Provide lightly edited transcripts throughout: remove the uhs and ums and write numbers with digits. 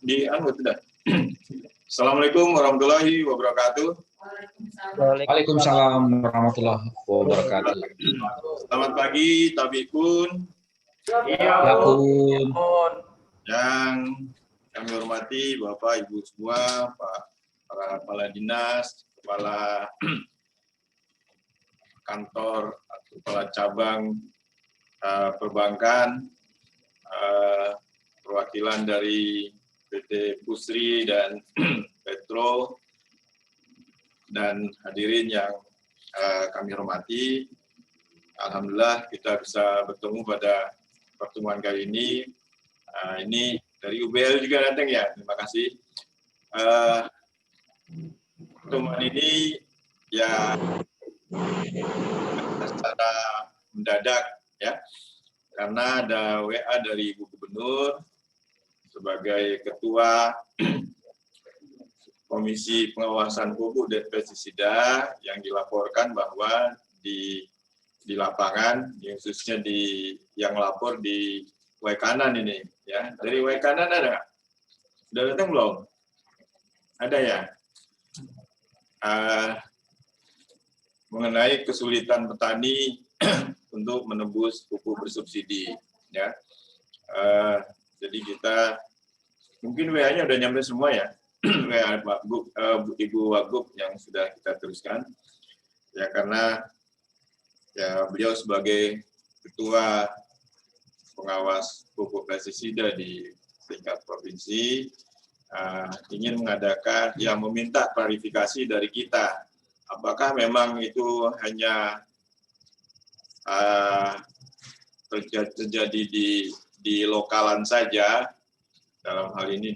di anu tidak. Assalamualaikum warahmatullahi wabarakatuh. Waalaikumsalam warahmatullahi wabarakatuh. Selamat pagi, Tabikun. Ya pun. Yang kami hormati Bapak Ibu semua, para kepala dinas, kepala kantor, kepala cabang perbankan, perwakilan dari PT Pusri dan Petro, dan hadirin yang kami hormati. Alhamdulillah kita bisa bertemu pada pertemuan kali ini. Ini dari UBL juga datang ya, terima kasih. Pertemuan ini ya secara mendadak ya, karena ada WA dari Ibu Gubernur sebagai Ketua Komisi Pengawasan Pupuk dan Pestisida yang dilaporkan bahwa di lapangan, khususnya yang lapor di Waikanan ini, ya. Dari Waikanan ada nggak? Sudah datang belum? Ada ya? Mengenai kesulitan petani untuk menebus pupuk bersubsidi, ya. Jadi kita mungkin WA-nya udah nyampe semua ya, WA Ibu Wagub yang sudah kita teruskan, ya karena ya beliau sebagai Ketua Pengawas Pupuk Pestisida di tingkat provinsi ingin mengadakan, ya meminta klarifikasi dari kita, apakah memang itu hanya terjadi di lokalan saja, dalam hal ini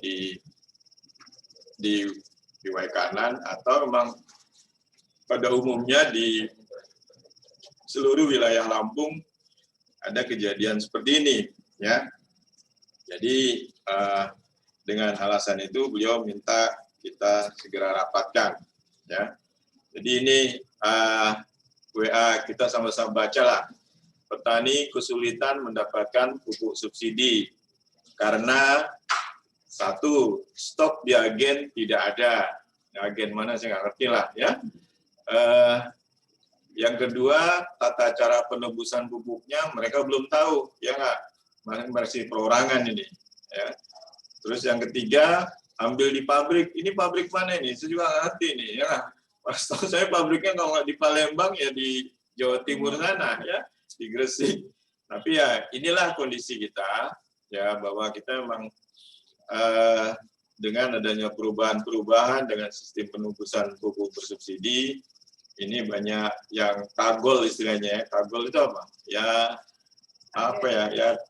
di Waikanan, atau memang pada umumnya di seluruh wilayah Lampung ada kejadian seperti ini, ya. Jadi dengan alasan itu beliau minta kita segera rapatkan, ya. Jadi ini WA kita sama-sama bacalah. Petani kesulitan mendapatkan pupuk subsidi karena satu, stok di agen tidak ada. Agen mana saya nggak ngerti lah, ya. Yang kedua, tata cara penebusan pupuknya mereka belum tahu, ya nggak, masih perorangan ini, ya. Terus yang ketiga, ambil di pabrik. Ini pabrik mana ini? Saya juga nggak ngerti ini, ya. Pas tahu saya pabriknya kalau nggak di Palembang ya di Jawa Timur sana, ya, di Gresik. Tapi ya inilah kondisi kita, ya, bahwa kita memang dengan adanya perubahan-perubahan dengan sistem penebusan pupuk bersubsidi, ini banyak yang kagol istilahnya. Kagol itu apa? Ya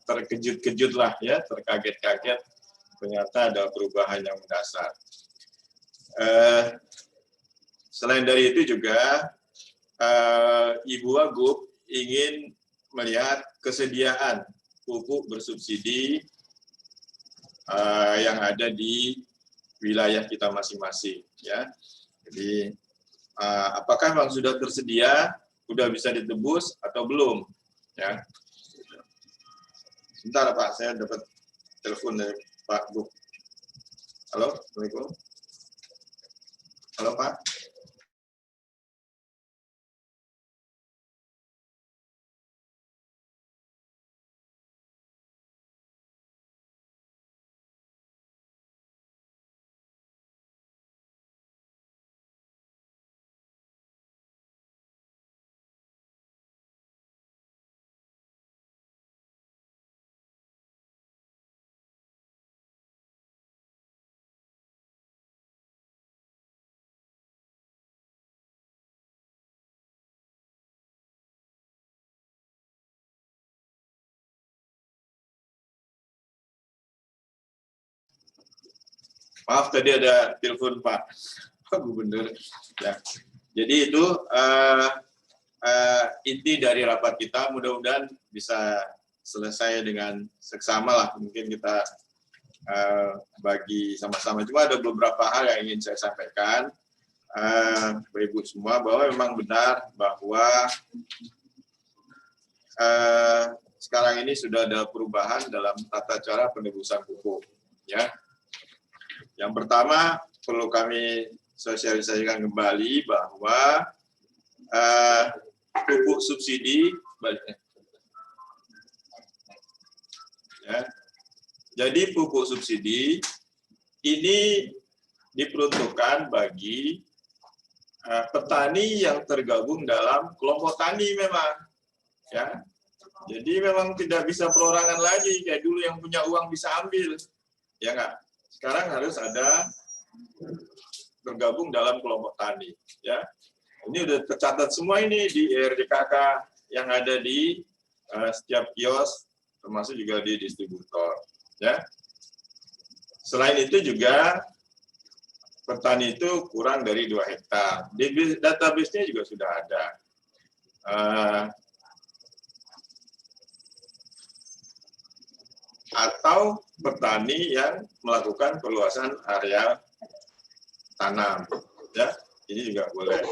terkejut-kejut lah, ya, terkaget-kaget. Ternyata ada perubahan yang mendasar. Selain dari itu juga Ibu Wagub ingin melihat kesediaan pupuk bersubsidi yang ada di wilayah kita masing-masing, ya. Jadi apakah memang sudah tersedia, sudah bisa ditebus atau belum, ya. Sebentar Pak, saya dapat telepon dari Pak Gub. Halo, Assalamualaikum. Halo Pak. Maaf tadi ada telepon Pak Gubernur. Ya. Jadi itu inti dari rapat kita, mudah-mudahan bisa selesai dengan seksama lah. Mungkin kita bagi sama-sama. Cuma ada beberapa hal yang ingin saya sampaikan, Bapak Ibu semua, bahwa memang benar bahwa sekarang ini sudah ada perubahan dalam tata cara penebusan pupuk, ya. Yang pertama perlu kami sosialisasikan kembali bahwa pupuk subsidi ya. Jadi pupuk subsidi ini diperuntukkan bagi petani yang tergabung dalam kelompok tani memang, ya. Jadi memang tidak bisa perorangan lagi kayak dulu yang punya uang bisa ambil, ya nggak. Sekarang harus ada tergabung dalam kelompok tani, ya. Ini udah tercatat semua ini di RDKK yang ada di setiap kios, termasuk juga di distributor, ya. Selain itu juga petani itu kurang dari 2 hektar. Di database-nya juga sudah ada. Atau petani yang melakukan perluasan area tanam, ya, ini juga boleh.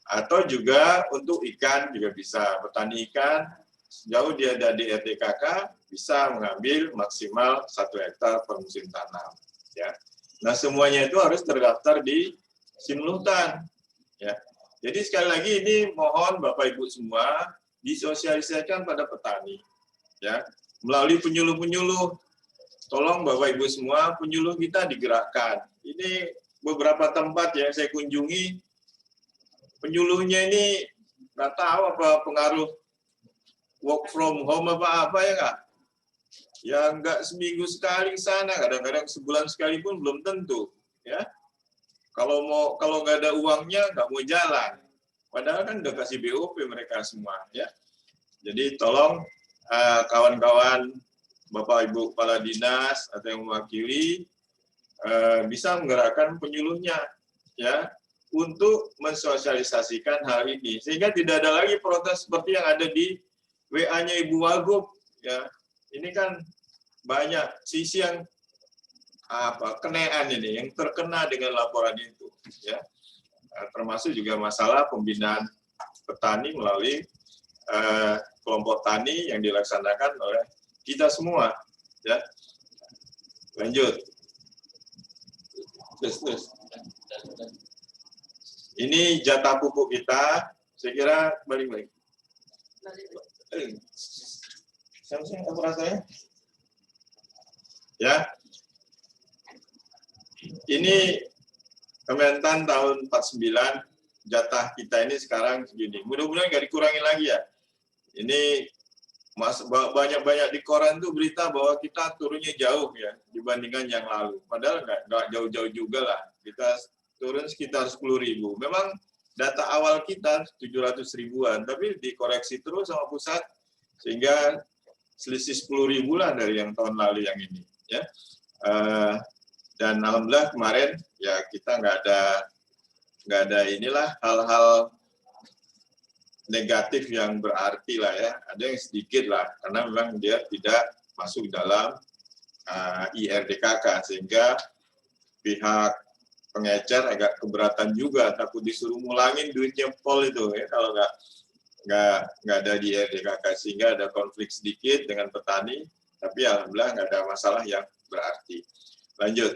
Atau juga untuk ikan juga bisa, petani ikan sejauh dia ada di RDKK bisa mengambil maksimal 1 hektar per musim tanam, ya. Nah, semuanya itu harus terdaftar di Simlutan, ya. Jadi sekali lagi ini mohon Bapak Ibu semua disosialisasikan pada petani, ya, melalui penyuluh-penyuluh. Tolong Bapak Ibu semua penyuluh kita digerakkan. Ini beberapa tempat yang saya kunjungi, penyuluhnya ini nggak tahu apa pengaruh work from home apa ya nggak? Ya nggak seminggu sekali sana, kadang-kadang sebulan sekali pun belum tentu, ya. Kalau nggak ada uangnya nggak mau jalan. Padahal kan udah kasih BOP mereka semua, ya. Jadi tolong kawan-kawan Bapak Ibu Kepala Dinas atau yang mewakili bisa menggerakkan penyuluhnya, ya, untuk mensosialisasikan hal ini sehingga tidak ada lagi protes seperti yang ada di WA-nya Ibu Wagub, ya. Ini kan banyak sisi yang kenaan ini yang terkena dengan laporan itu, ya. Termasuk juga masalah pembinaan petani melalui kelompok tani yang dilaksanakan oleh kita semua, ya. Lanjut. Terus. Ini jatah pupuk kita, saya kira balik. Siapa apa rasanya? Ya. Ini Kementan tahun 49, jatah kita ini sekarang segini. Mudah-mudahan nggak dikurangi lagi ya. Ini banyak di koran tuh berita bahwa kita turunnya jauh ya dibandingkan yang lalu. Padahal nggak jauh-jauh juga lah. Kita turun sekitar 10.000. Memang data awal kita 700 ribuan, tapi dikoreksi terus sama pusat sehingga selisih 10.000 lah dari yang tahun lalu yang ini, ya. Dan alhamdulillah kemarin ya kita nggak ada inilah hal-hal negatif yang berarti lah ya. Ada yang sedikit lah karena memang dia tidak masuk dalam IRDKK sehingga pihak pengecer agak keberatan juga, takut disuruh ngulangin duitnya pol itu ya kalau nggak ada di IRDKK, sehingga ada konflik sedikit dengan petani, tapi alhamdulillah nggak ada masalah yang berarti. Lanjut.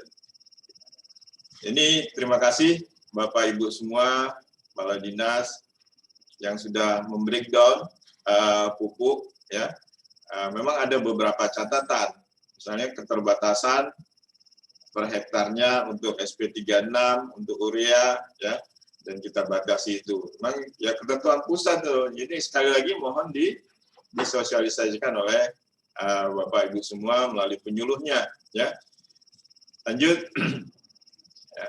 Ini terima kasih Bapak Ibu semua, Kepala Dinas yang sudah membreakdown pupuk, ya. Memang ada beberapa catatan, misalnya keterbatasan per hektarnya untuk SP36, untuk urea, ya, dan kita batasi itu. Memang ya ketentuan pusat tuh. Jadi sekali lagi mohon disosialisasikan oleh Bapak Ibu semua melalui penyuluhnya, ya. Lanjut. Ya.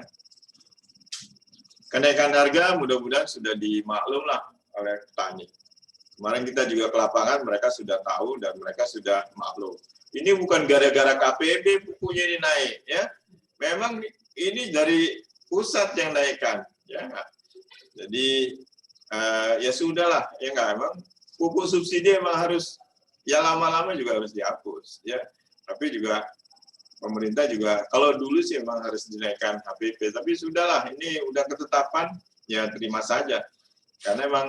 Kenaikan harga mudah-mudahan sudah dimaklum lah oleh petani. Kemarin kita juga ke lapangan, mereka sudah tahu dan mereka sudah maklum. Ini bukan gara-gara KPB pupuknya ini naik, ya. Memang ini dari pusat yang naikkan, ya. Jadi ya sudahlah, ya nggak, emang pupuk subsidi emang harus ya lama-lama juga harus dihapus, ya. Tapi juga pemerintah juga kalau dulu sih emang harus dinaikkan HPP, tapi sudahlah, ini udah ketetapan, ya terima saja. Karena emang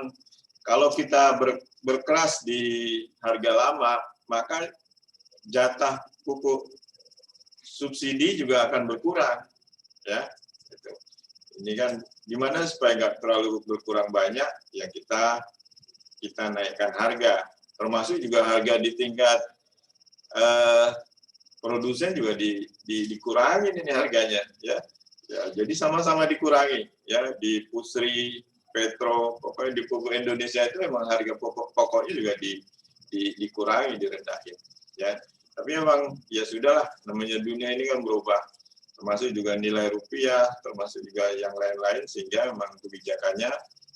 kalau kita berkeras di harga lama, maka jatah pupuk subsidi juga akan berkurang, ya. Gitu. Ini kan gimana supaya nggak terlalu berkurang banyak, ya kita naikkan harga, termasuk juga harga di tingkat produsen juga dikurangin ini harganya, ya. Jadi sama-sama dikurangi, ya, di Pusri, Petro, pokoknya di pupuk Indonesia itu memang harga pokoknya juga dikurangi, direndahin, ya. Tapi memang ya sudahlah, namanya dunia ini kan berubah, termasuk juga nilai rupiah, termasuk juga yang lain-lain, sehingga memang kebijakannya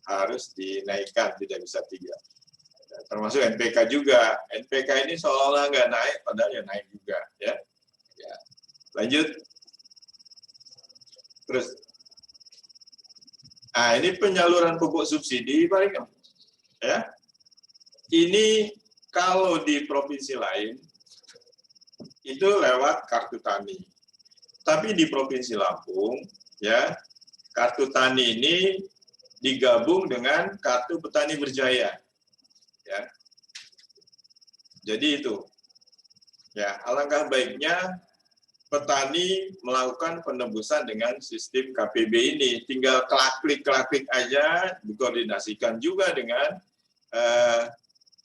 harus dinaikkan, tidak bisa tiga. Termasuk NPK juga. NPK ini seolah-olah nggak naik, padahal ya naik juga, ya. Lanjut. Terus, nah ini penyaluran pupuk subsidi paling, ya. Ini kalau di provinsi lain itu lewat kartu tani. Tapi di Provinsi Lampung, ya, kartu tani ini digabung dengan kartu petani berjaya, ya. Jadi itu, ya, alangkah baiknya petani melakukan penebusan dengan sistem KPB ini. Tinggal klik aja, dikoordinasikan juga dengan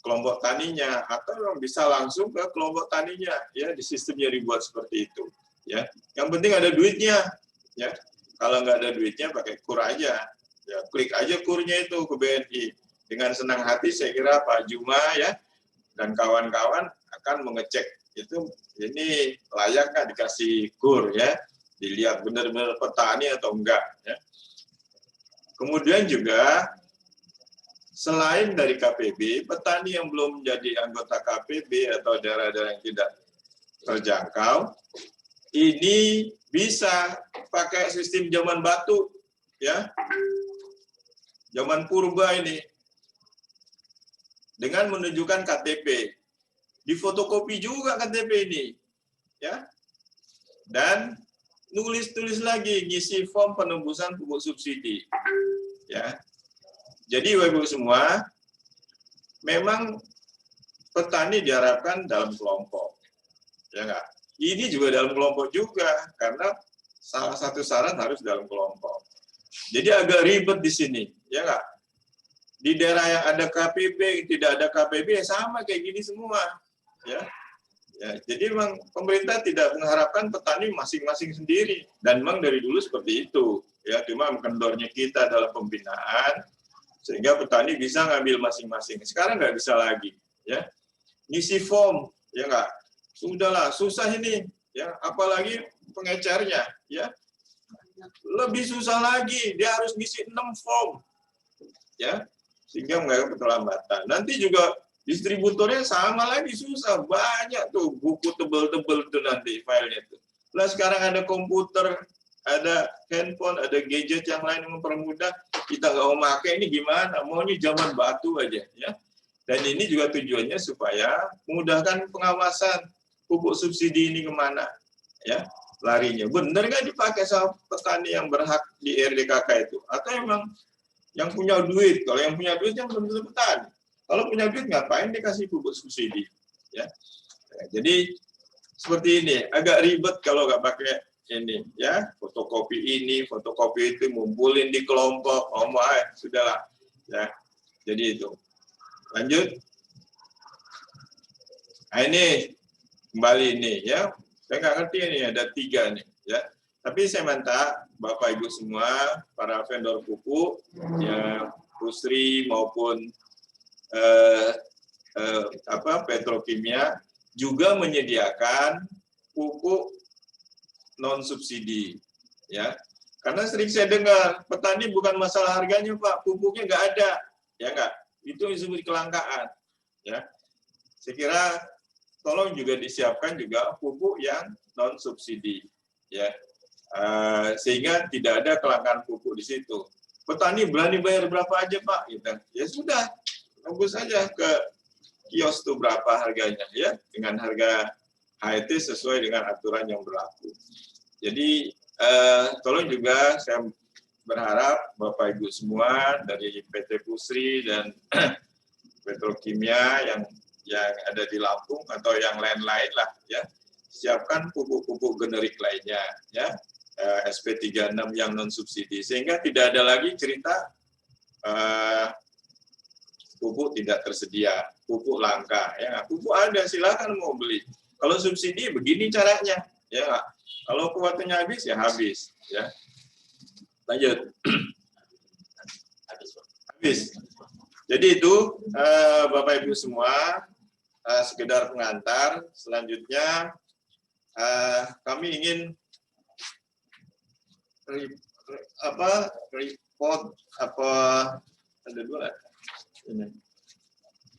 kelompok taninya, atau bisa langsung ke kelompok taninya, ya, di sistemnya dibuat seperti itu, ya. Yang penting ada duitnya, ya. Kalau nggak ada duitnya pakai kur aja, ya, klik aja kurnya itu ke BNI. Dengan senang hati saya kira Pak Juma, ya, dan kawan-kawan akan mengecek itu ini layak nggak dikasih kur, ya, dilihat benar-benar petani atau enggak, ya. Kemudian juga selain dari KPB, petani yang belum menjadi anggota KPB atau daerah-daerah yang tidak terjangkau ini bisa pakai sistem zaman batu, ya, zaman purba ini, dengan menunjukkan KTP. Difotokopi juga KTP ini, ya, dan nulis-tulis lagi, ngisi form penembusan pupuk subsidi, ya. Jadi Bapak-Ibu semua, memang petani diharapkan dalam kelompok, ya enggak? Ini juga dalam kelompok juga, karena salah satu syarat harus dalam kelompok. Jadi agak ribet di sini, ya enggak? Di daerah yang ada KPB, tidak ada KPB, sama kayak gini semua, ya. Ya, jadi memang pemerintah tidak mengharapkan petani masing-masing sendiri, dan memang dari dulu seperti itu, ya. Cuma kendornya kita dalam pembinaan, sehingga petani bisa ngambil masing-masing. Sekarang nggak bisa lagi, ya. Ngisi form, ya nggak. Sudahlah, susah ini, ya. Apalagi pengecernya, ya. Lebih susah lagi, dia harus ngisi 6 form, ya. Sehingga mengganggu keterlambatan. Nanti juga distributornya sama lagi, susah, banyak tuh buku tebel-tebel tuh nanti filenya tuh. Lah sekarang ada komputer, ada handphone, ada gadget yang lain yang mempermudah, kita nggak mau pakai, ini gimana? Maunya zaman batu aja, ya. Dan ini juga tujuannya supaya memudahkan pengawasan pupuk subsidi ini kemana, ya, larinya. Bener nggak dipakai sama petani yang berhak di RDKK itu? Atau emang yang punya duit? Kalau yang punya duit yang belum tentu petani. Kalau punya duit ngapain dikasih pupuk subsidi, ya. Jadi seperti ini, agak ribet kalau nggak pakai ini, ya, fotokopi ini, fotokopi itu, ngumpulin di kelompok, sudahlah, ya. Jadi itu. Lanjut. Nah ini kembali ini, ya. Saya nggak ngerti ini, ada 3 nih, ya. Tapi saya minta Bapak Ibu semua, para vendor pupuk, ya, Pusri maupun petrokimia juga menyediakan pupuk non subsidi, ya. Karena sering saya dengar petani bukan masalah harganya Pak, pupuknya nggak ada, ya nggak, itu disebut kelangkaan, ya. Saya kira tolong juga disiapkan juga pupuk yang non subsidi, ya, sehingga tidak ada kelangkaan pupuk di situ. Petani berani bayar berapa aja Pak, gitu. Ya sudah, tunggu saja ke kios tuh berapa harganya, ya, dengan harga HET sesuai dengan aturan yang berlaku. Jadi tolong juga saya berharap Bapak Ibu semua dari PT Pusri dan Petrokimia yang ada di Lampung atau yang lain-lain lah, ya, siapkan pupuk-pupuk generik lainnya, ya, SP36 yang non subsidi, sehingga tidak ada lagi cerita pupuk tidak tersedia, pupuk langka. Ya, pupuk ada, silakan mau beli. Kalau subsidi begini caranya, ya. Kalau kuotanya habis ya habis, ya. Lanjut. Habis. Jadi itu Bapak Ibu semua, sekedar pengantar. Selanjutnya kami ingin report ada dua ini,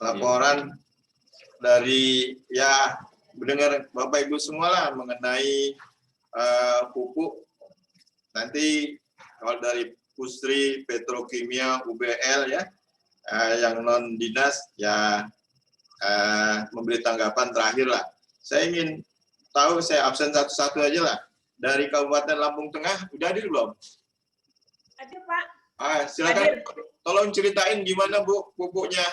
laporan dari ya mendengar Bapak Ibu semua lah mengenai pupuk. Nanti kalau dari Pusri Petrokimia UBL ya yang non dinas ya memberi tanggapan terakhir lah. Saya ingin tahu, saya absen satu-satu aja lah. Dari Kabupaten Lampung Tengah udah hadir belum? Ada Pak. Silakan tolong ceritain gimana Bu pupuknya.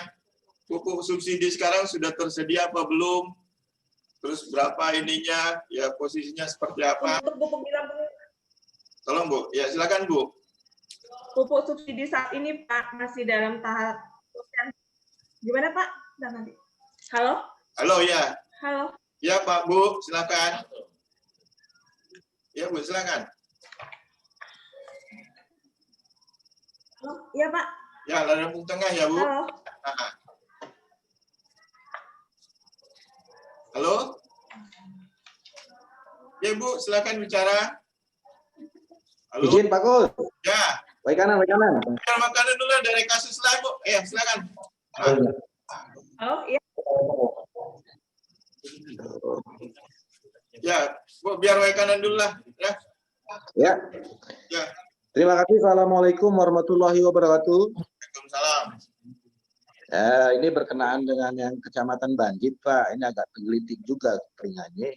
Pupuk subsidi sekarang sudah tersedia apa belum? Terus berapa ininya? Ya posisinya seperti apa? Untuk pupuk di Lampung, Tolong Bu. Ya silakan Bu. pupuk subsidi saat ini Pak masih dalam tahap. Gimana Pak? Dan nanti. Halo? Halo ya. Halo. Ya Pak Bu, silakan. Ya Bu, silakan. Halo? Iya Pak. Ya, Lampung Tengah ya Bu. Halo. Halo. Ya Bu, silakan bicara. Halo. Izin Pak Kul. Ya. Baik kanan, baik kanan. Biar makanan dulu dari kasus lain Bu. Silakan. Halo? Iya. Ya, Bu, biar kanan dulu lah. Ya. Ya. Ya. Terima kasih. Assalamualaikum warahmatullahi wabarakatuh. Waalaikumsalam. Ini berkenaan dengan yang Kecamatan Banjit, Pak. Ini agak tergelitik juga keringannya.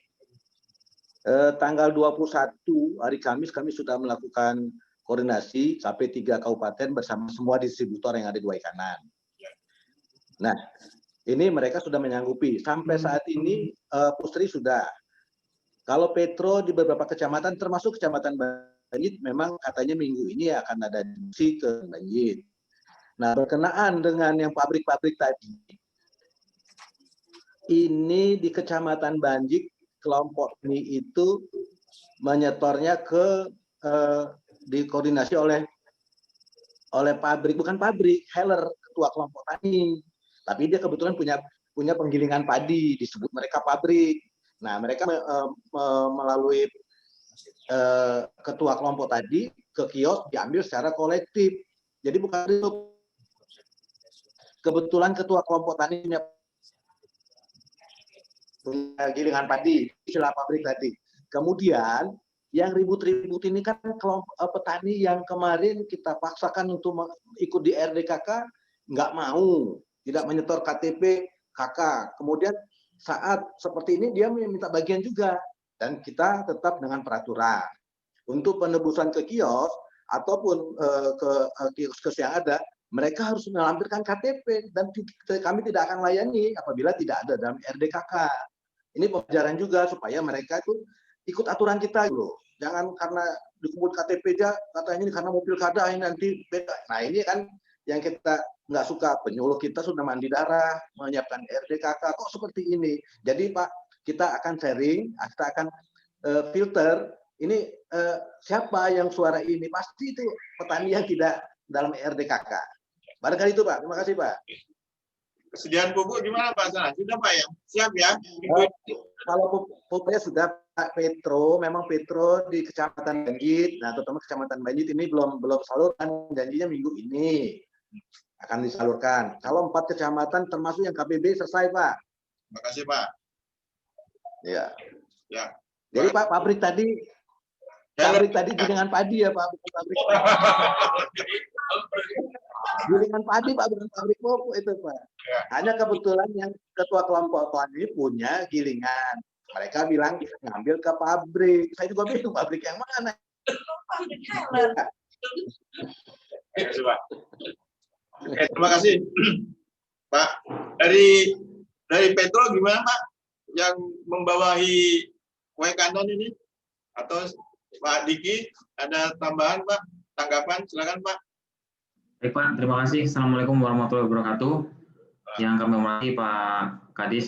Tanggal 21 hari Kamis kami sudah melakukan koordinasi sampai 3 kabupaten bersama semua distributor yang ada di Waikanan. Nah, ini mereka sudah menyanggupi. Sampai saat ini Pusri sudah. Kalau Petro di beberapa kecamatan termasuk Kecamatan Banjit memang katanya minggu ini akan ada diskusi ke Banjit. Nah, berkenaan dengan yang pabrik-pabrik tadi, ini di Kecamatan Banjit kelompok ini itu menyetornya ke dikoordinasi oleh pabrik, bukan pabrik, Heller, ketua kelompok tani. Tapi dia kebetulan punya penggilingan padi, disebut mereka pabrik. Nah, mereka melalui ketua kelompok tadi ke kios diambil secara kolektif. Jadi bukan itu. Kebetulan ketua kelompok tani punya gilingan padi, istilah pabrik tadi. Kemudian yang ribut-ribut ini kan kelompok petani yang kemarin kita paksakan untuk ikut di RDKK, nggak mau, tidak menyetor KTP KK. Kemudian saat seperti ini dia minta bagian juga, dan kita tetap dengan peraturan. Untuk penebusan ke kios ataupun ke kios yang ada, mereka harus melampirkan KTP dan kami tidak akan layani apabila tidak ada dalam RDKK. Ini pembelajaran juga supaya mereka itu ikut aturan kita loh. Jangan karena dikumpul KTP aja katanya ini karena mobil kada ini nanti beda. Nah ini kan yang kita nggak suka, penyuluh kita sudah mandi darah menyiapkan RDKK kok seperti ini. Jadi Pak, kita akan sharing, kita akan filter ini siapa yang suara ini, pasti itu petani yang tidak dalam RDKK. Barangkali itu Pak, terima kasih Pak. Kesediaan pupuk gimana Pak Sana? Sudah Pak ya? Siap ya? Kalau pupuknya sudah Pak Petro, memang Petro di Kecamatan Banjit, nah terutama Kecamatan Banjit ini belum salurkan, janjinya minggu ini akan disalurkan. Kalau 4 kecamatan termasuk yang KBB selesai Pak. Terima kasih Pak. Ya. Ya. Jadi Pak pabrik tadi gilingan padi ya Pak, bukan pabrik. Gilingan padi Pak, bukan pabrik pupuk itu Pak. Ya. Hanya kebetulan yang ketua kelompok tani punya gilingan. Mereka bilang ngambil ke pabrik. Saya juga bingung pabrik yang mana. Terima kasih Pak. Terima kasih Pak. Dari Petro gimana Pak? Yang membawahi Waikanan ini atau Pak Diki, ada tambahan Pak? Tanggapan? Silakan Pak. Baik Pak, terima kasih. Assalamualaikum warahmatullahi wabarakatuh. Yang kami hormati Pak Kadis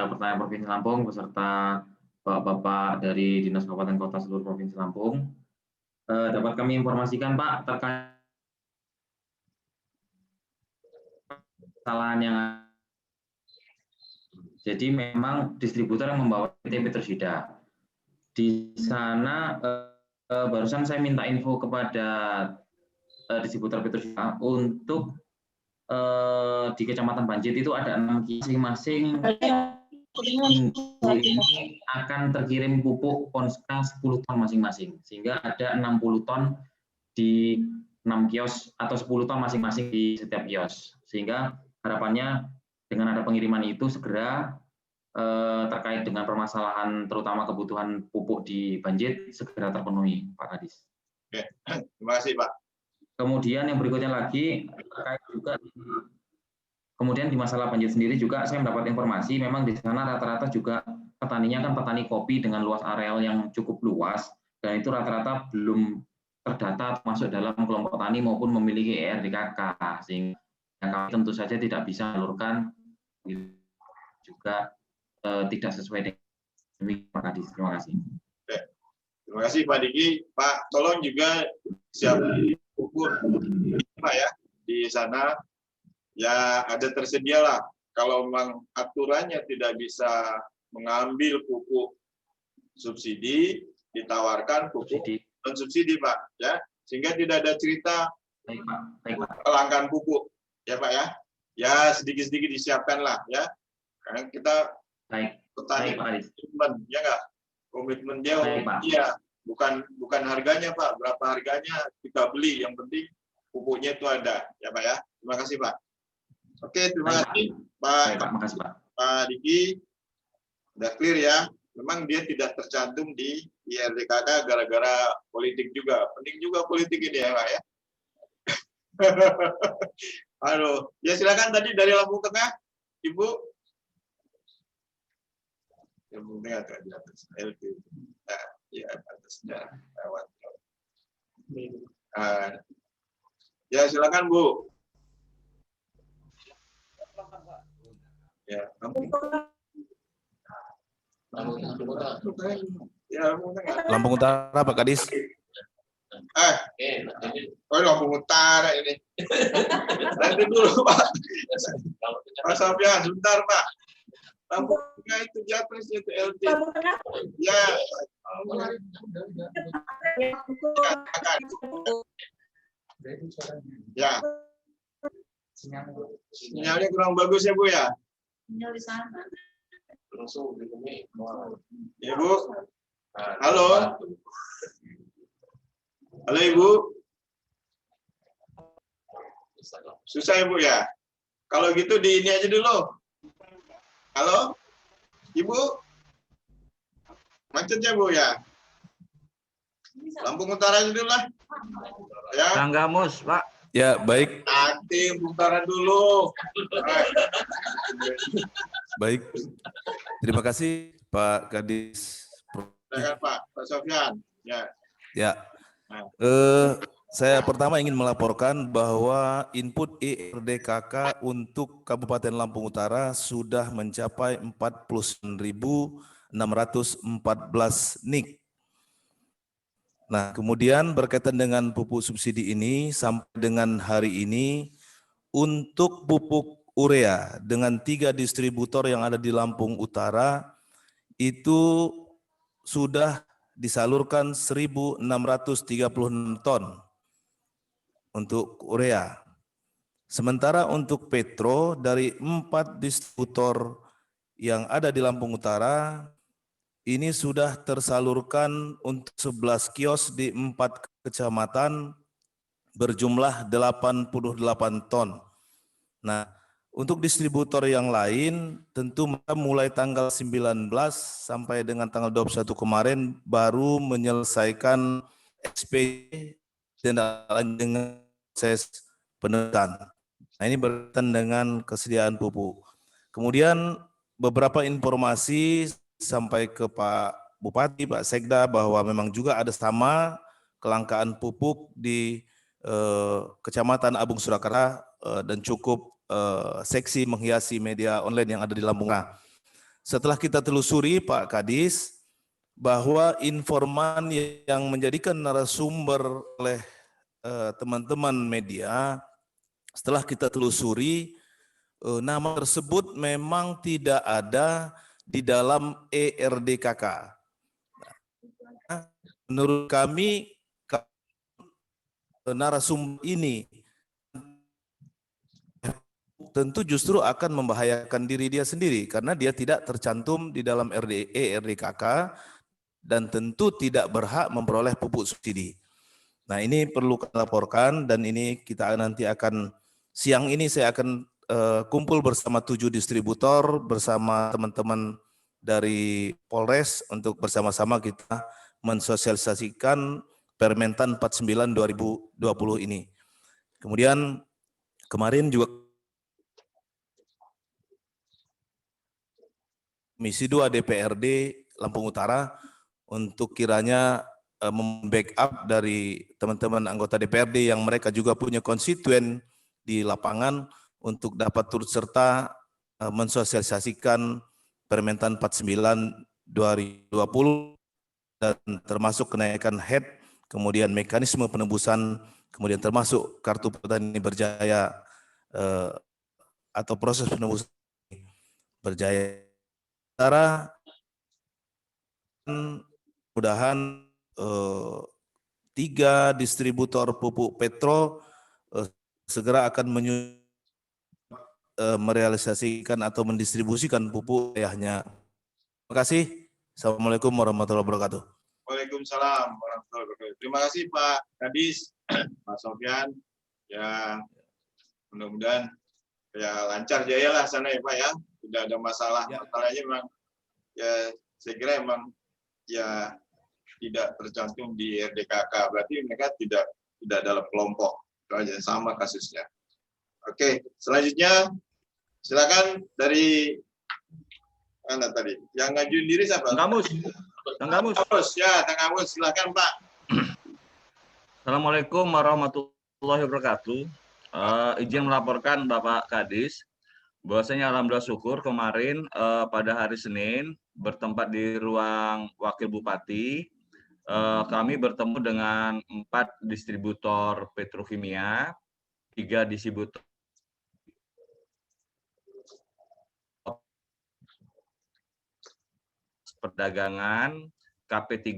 Pertanian Provinsi Lampung beserta Bapak-Bapak dari Dinas Kabupaten Kota seluruh Provinsi Lampung. Dapat kami informasikan Pak terkait kesalahan yang jadi memang distributor yang membawa PT Petrosida. Di sana barusan saya minta info kepada distributor Petrosida untuk di Kecamatan Banjit itu ada 6 masing-masing ini akan terkirim pupuk Ponska 10 ton masing-masing, sehingga ada 60 ton di 6 kios atau 10 ton masing-masing di setiap kios, sehingga harapannya dengan ada pengiriman itu segera terkait dengan permasalahan terutama kebutuhan pupuk di Banjit segera terpenuhi, Pak Kadis. Oke, terima kasih Pak. Kemudian yang berikutnya lagi terkait juga kemudian di masalah Banjit sendiri juga saya mendapat informasi memang di sana rata-rata juga petaninya kan petani kopi dengan luas areal yang cukup luas dan itu rata-rata belum terdata masuk dalam kelompok tani maupun memiliki ERDKK sehingga kami tentu saja tidak bisa menelurkan juga tidak sesuai dengan Pak Kadis. Terima kasih. Oke. Terima kasih Pak Diki. Pak, tolong juga siap pupuk Pak ya di sana. Ya ada tersedia lah. Kalau memang aturannya tidak bisa mengambil pupuk subsidi, ditawarkan pupuk non subsidi Pak, ya, sehingga tidak ada cerita kelangkaan pupuk, ya Pak ya. Ya sedikit-sedikit disiapkan lah, ya. Karena kita petani komitmen, ya nggak? Komitmen dia, iya, bukan harganya Pak, berapa harganya kita beli, yang penting pupuknya itu ada, ya Pak ya. Terima kasih Pak. Oke, terima kasih Pak Diki. Udah clear ya. Memang dia tidak tercantum di IRDKK gara-gara politik juga. Penting juga politik ini ya Pak ya. Halo. Ya silakan tadi dari Lampung Tengah, Ibu. Lampung Tengah di atas LT. Nah, ya atasnya lewat. Ya silakan Bu. Ya, Lampung Utara Pak Kadis. Lampung Utara ini. Nanti dulu Pak. Pak Sofyan, sebentar Pak. Lampung Tengah itu Japresnya itu LT. Ya. Ya. Sinyalnya kurang bagus ya Bu ya. Sinyal di sana. Ya Bu. Halo. Halo Ibu. Susah ya Bu ya. Kalau gitu di ini aja dulu. Halo. Ibu. Macet ya Bu ya. Lampung Utara aja dulu lah. Ya. Tanggamus, Pak. Ya, baik. Nanti putaran dulu. Baik. Terima kasih Pak Kadis. Silakan Pak Sofyan. Ya. Ya. Saya pertama ingin melaporkan bahwa input IRDKK untuk Kabupaten Lampung Utara sudah mencapai 49.614 NIK. Nah, kemudian berkaitan dengan pupuk subsidi ini sampai dengan hari ini untuk pupuk urea dengan 3 distributor yang ada di Lampung Utara itu sudah disalurkan 1.636 ton untuk urea. Sementara untuk petro dari 4 distributor yang ada di Lampung Utara ini sudah tersalurkan untuk 11 kios di 4 kecamatan berjumlah 88 ton. Nah, untuk distributor yang lain tentu mulai tanggal 19 sampai dengan tanggal 21 kemarin baru menyelesaikan SP dan dengan proses penelusuran. Nah, ini berkaitan dengan kesediaan pupuk. Kemudian beberapa informasi sampai ke Pak Bupati, Pak Sekda, bahwa memang juga ada sama kelangkaan pupuk di Kecamatan Abung Surakarta dan cukup seksi menghiasi media online yang ada di Lampung Tengah. Setelah kita telusuri, Pak Kadis, bahwa informan yang menjadikan narasumber oleh teman-teman media, setelah kita telusuri, nama tersebut memang tidak ada di dalam ERDKK. Menurut kami, narasumber ini tentu justru akan membahayakan diri dia sendiri karena dia tidak tercantum di dalam ERDKK dan tentu tidak berhak memperoleh pupuk subsidi. Nah, ini perlu kita laporkan dan ini kita nanti akan siang ini saya akan kumpul bersama 7 distributor bersama teman-teman dari Polres untuk bersama-sama kita mensosialisasikan Permentan 49 2020 ini. Kemudian kemarin juga Komisi 2 DPRD Lampung Utara untuk kiranya membackup dari teman-teman anggota DPRD yang mereka juga punya konstituen di lapangan untuk dapat turut serta mensosialisasikan Permentan 49 2020 dan termasuk kenaikan head, kemudian mekanisme penebusan, kemudian termasuk kartu petani berjaya atau proses penebusan berjaya. Sementara mudahan 3 distributor pupuk Petro segera akan merealisasikan atau mendistribusikan pupuk ayahnya. Terima kasih. Assalamualaikum warahmatullahi wabarakatuh. Waalaikumsalam warahmatullahi wabarakatuh. Terima kasih Pak Kadis, Pak Sofyan. Ya, mudah-mudahan ya lancar jaya lah sana ya Pak ya. Tidak ada masalah. Ya. Masalahnya memang ya saya kira memang ya tidak tercantum di RDKK. Berarti mereka tidak dalam kelompok. Itu aja sama kasusnya. Oke, selanjutnya silakan dari mana tadi? Yang ngajuin diri siapa? Tanggamus. Ya, Tanggamus. Silakan Pak. Assalamualaikum warahmatullahi wabarakatuh. Izin melaporkan Bapak Kadis, bahwasanya alhamdulillah syukur kemarin pada hari Senin bertempat di ruang Wakil Bupati, kami bertemu dengan 4 distributor petrokimia, 3 distributor perdagangan, KP3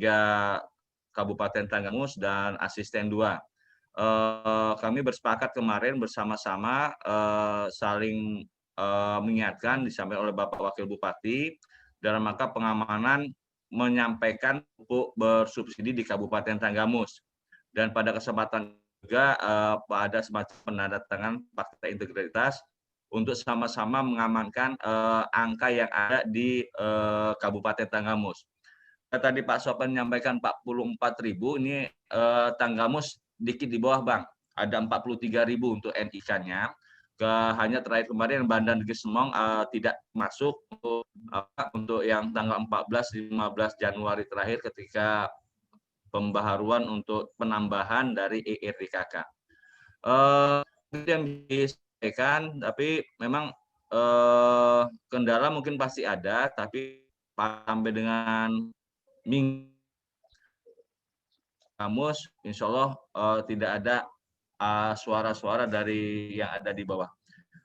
Kabupaten Tanggamus, dan asisten 2. Kami bersepakat kemarin bersama-sama saling mengingatkan disampaikan oleh Bapak Wakil Bupati dalam rangka pengamanan menyampaikan pupuk bersubsidi di Kabupaten Tanggamus. Dan pada kesempatan juga ada semacam penandatangan fakta integritas untuk sama-sama mengamankan angka yang ada di Kabupaten Tanggamus. Tadi Pak Sofyan menyampaikan 44.000, ini Tanggamus dikit di bawah Bang, ada 43.000 untuk NIK-nya. Hanya terakhir kemarin Bandan Gesemong tidak masuk untuk yang tanggal 14-15 Januari terakhir ketika pembaharuan untuk penambahan dari ERDKK. Itu yang disampaikan, tapi memang kendala mungkin pasti ada, tapi sampai dengan minggu Kamus, insya Allah tidak ada suara-suara dari yang ada di bawah.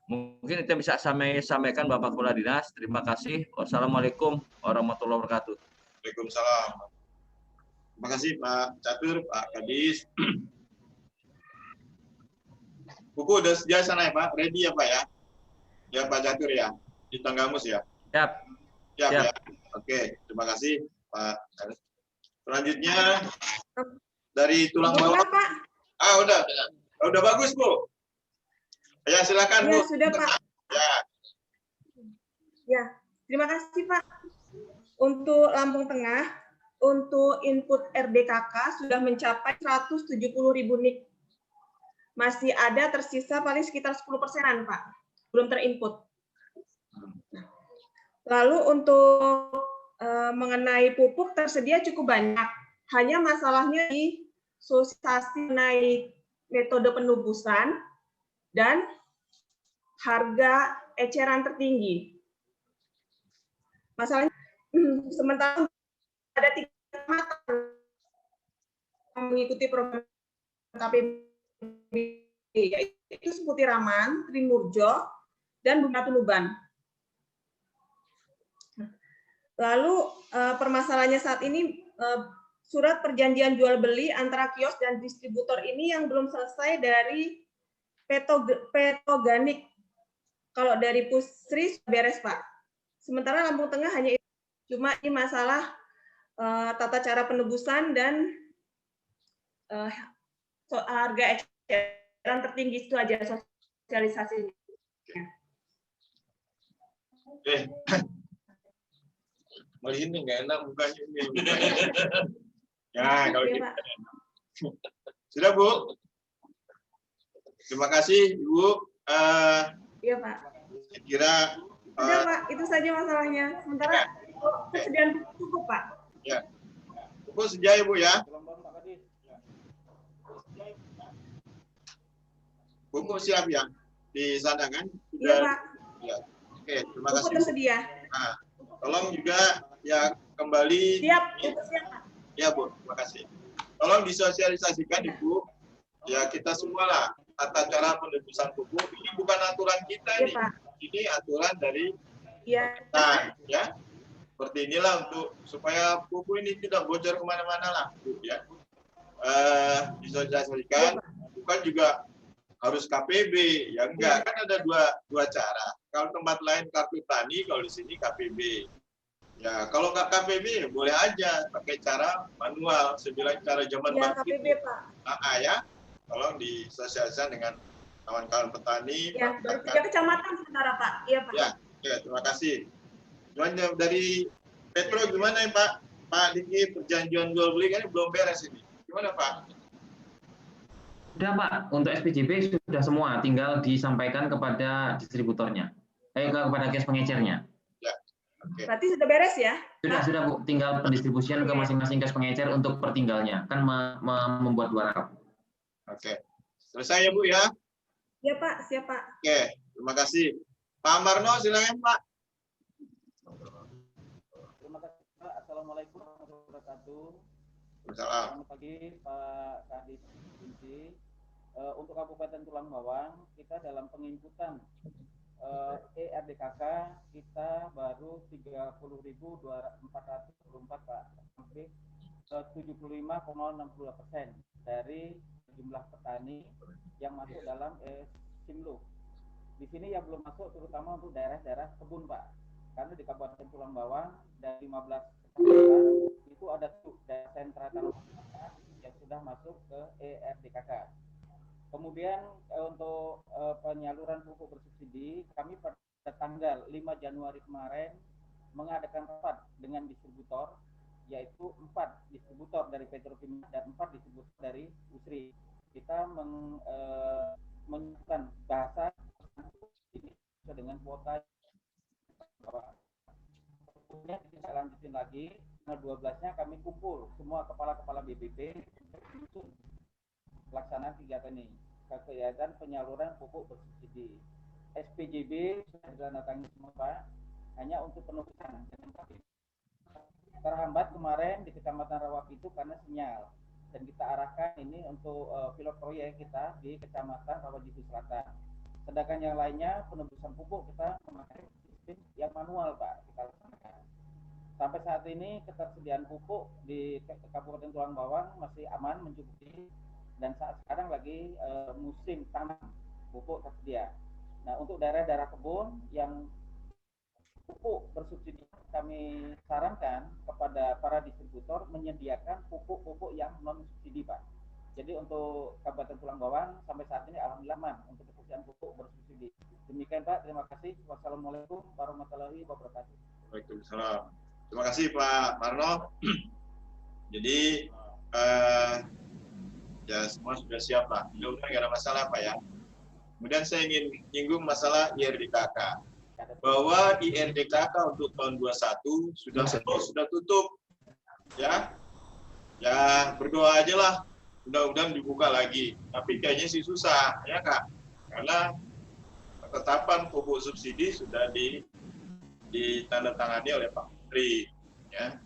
Mungkin itu yang bisa sampaikan Bapak Kepala Dinas. Terima kasih. Wassalamualaikum warahmatullahi wabarakatuh. Waalaikumsalam. Terima kasih Pak Catur, Pak Kadis. Buku udah sedia sana ya Pak? Ready ya Pak ya? Ya Pak Catur ya? Di Tanggamus ya? Siap. Siap. Ya. Oke, terima kasih Pak. Selanjutnya dari tulang bawah. Pak. Udah bagus Bu. Ya silakan Bu. Ya sudah Pak. Ya, terima kasih Pak. Untuk Lampung Tengah, untuk input RDKK sudah mencapai 170.000 NIK. Masih ada tersisa paling sekitar 10%-an Pak, belum terinput. Lalu untuk mengenai pupuk tersedia cukup banyak. Hanya masalahnya di sosialisasi mengenai metode penubusan dan harga eceran tertinggi. Masalahnya sementara ada 3 kecamatan mengikuti program KPB, yaitu Seputiraman, Trimurjo, dan Bungatunuban. Lalu permasalahannya saat ini surat perjanjian jual beli antara kios dan distributor ini yang belum selesai dari Petoganik. Kalau dari Pusri beres, Pak. Sementara Lampung Tengah hanya itu. Cuma ini masalah tata cara penebusan dan harga eceran tertinggi itu aja sosialisasi. Ini nggak enak mukanya ini. Ya, kalau gitu. Sudah, Bu. Terima kasih, Ibu. Iya, Pak. Saya kira Sudah, Pak. Itu saja masalahnya. Sementara kesediaan cukup, Pak. Ya. Bu sedia, Ibu ya. Buku siap ya di sana kan? Iya, Pak. Ya. Oke, terima Buku kasih. tersedia. Nah, tolong juga ya kembali. Siap, buku siap, Pak. Ya, Bu, terima kasih. Tolong disosialisasikan, Ibu. Ya, kita semua lah tata cara penebusan pupuk. Ini bukan aturan kita Iya, ini. Pak. Ini aturan dari Iya. nah, ya. Seperti inilah untuk supaya pupuk ini tidak bocor kemana-mana lah, Bu, ya. Disosialisasikan, bukan juga harus KPB, ya enggak, kan ada dua cara. Kalau tempat lain kartu tani, kalau di sini KPB. Ya, kalau nggak KPB boleh aja pakai cara manual, sebilang cara zaman Iya, bangkit. KPB, Pak. Ya, tolong disosialisasikan dengan kawan-kawan petani. Ya, dari 3 kecamatan sementara, Pak. Iya, Pak. Ya, terima kasih. Cuman dari Petro gimana ya, Pak? Pak Diki, perjanjian jual beli kan belum beres ini. Gimana, Pak? Sudah, Pak. Untuk SPJB sudah semua, tinggal disampaikan kepada distributornya. Kepada kios pengecernya. Ya. Oke. Berarti sudah beres ya? Sudah, Bu. Tinggal pendistribusian ke masing-masing kios pengecer untuk pertinggalnya. Kan membuat 2 rakap. Oke. Selesai ya, Bu ya? Iya, Pak. Siap, Pak. Oke, terima kasih. Pak Marno, silakan, Pak. Terima kasih, Pak. Assalamualaikum warahmatullahi wabarakatuh. Waalaikumsalam. Selamat pagi, Pak Kadis Kunci. Untuk Kabupaten Tulang Bawang, kita dalam penginputan ERDKK kita baru 30.424, Pak, sampai 75,62% dari jumlah petani yang masuk dalam Simlu. Di sini yang belum masuk terutama untuk daerah-daerah kebun, Pak. Karena di Kabupaten Tulang Bawang dari 15 kecamatan itu ada daerah sentra yang sudah masuk ke ERDKK. Kemudian untuk penyaluran pupuk bersubsidi, kami pada tanggal 5 Januari kemarin mengadakan rapat dengan distributor, yaitu 4 distributor dari Petrokimia dan 4 distributor dari Usri. Kita menyebutkan bahasa ini dengan kuota. Kemudian kita lanjutin lagi, tanggal 12-nya kami kumpul semua kepala-kepala BPP untuk pelaksanaan kegiatan ini, kegiatan penyaluran pupuk bersubsidi. SPJB sudah ditandatangani semua, Pak, hanya untuk penugasan. Terhambat kemarin di Kecamatan Rawapitu karena sinyal, dan kita arahkan ini untuk pilot proyek kita di Kecamatan Rawajitu Selatan. Sedangkan yang lainnya penebusan pupuk kita memakai sistem yang manual, Pak, kita laksanakan. Sampai saat ini ketersediaan pupuk di Kabupaten Tulang Bawang masih aman, mencukupi, dan saat sekarang lagi musim tanam, pupuk tersedia. Nah, untuk daerah-daerah kebun yang pupuk bersubsidi, kami sarankan kepada para distributor menyediakan pupuk-pupuk yang non subsidi, Pak. Jadi untuk Kabupaten Tulang Bawang sampai saat ini alhamdulillah aman untuk ketersediaan pupuk bersubsidi. Demikian, Pak, terima kasih. Wassalamualaikum warahmatullahi wabarakatuh. Waalaikumsalam. Terima kasih, Pak Marno. Jadi ya semua sudah siap, Pak. Mudah-mudahan nggak ada masalah, Pak, ya. Kemudian saya ingin nyinggung masalah IRDKK. bahwa IRDKK untuk tahun 21 sudah tutup, ya. Ya berdoa aja lah, mudah-mudahan dibuka lagi. Tapi kayaknya sih susah, ya Kak, karena ketetapan pupuk subsidi sudah ditandatangani oleh Pak Menteri, ya.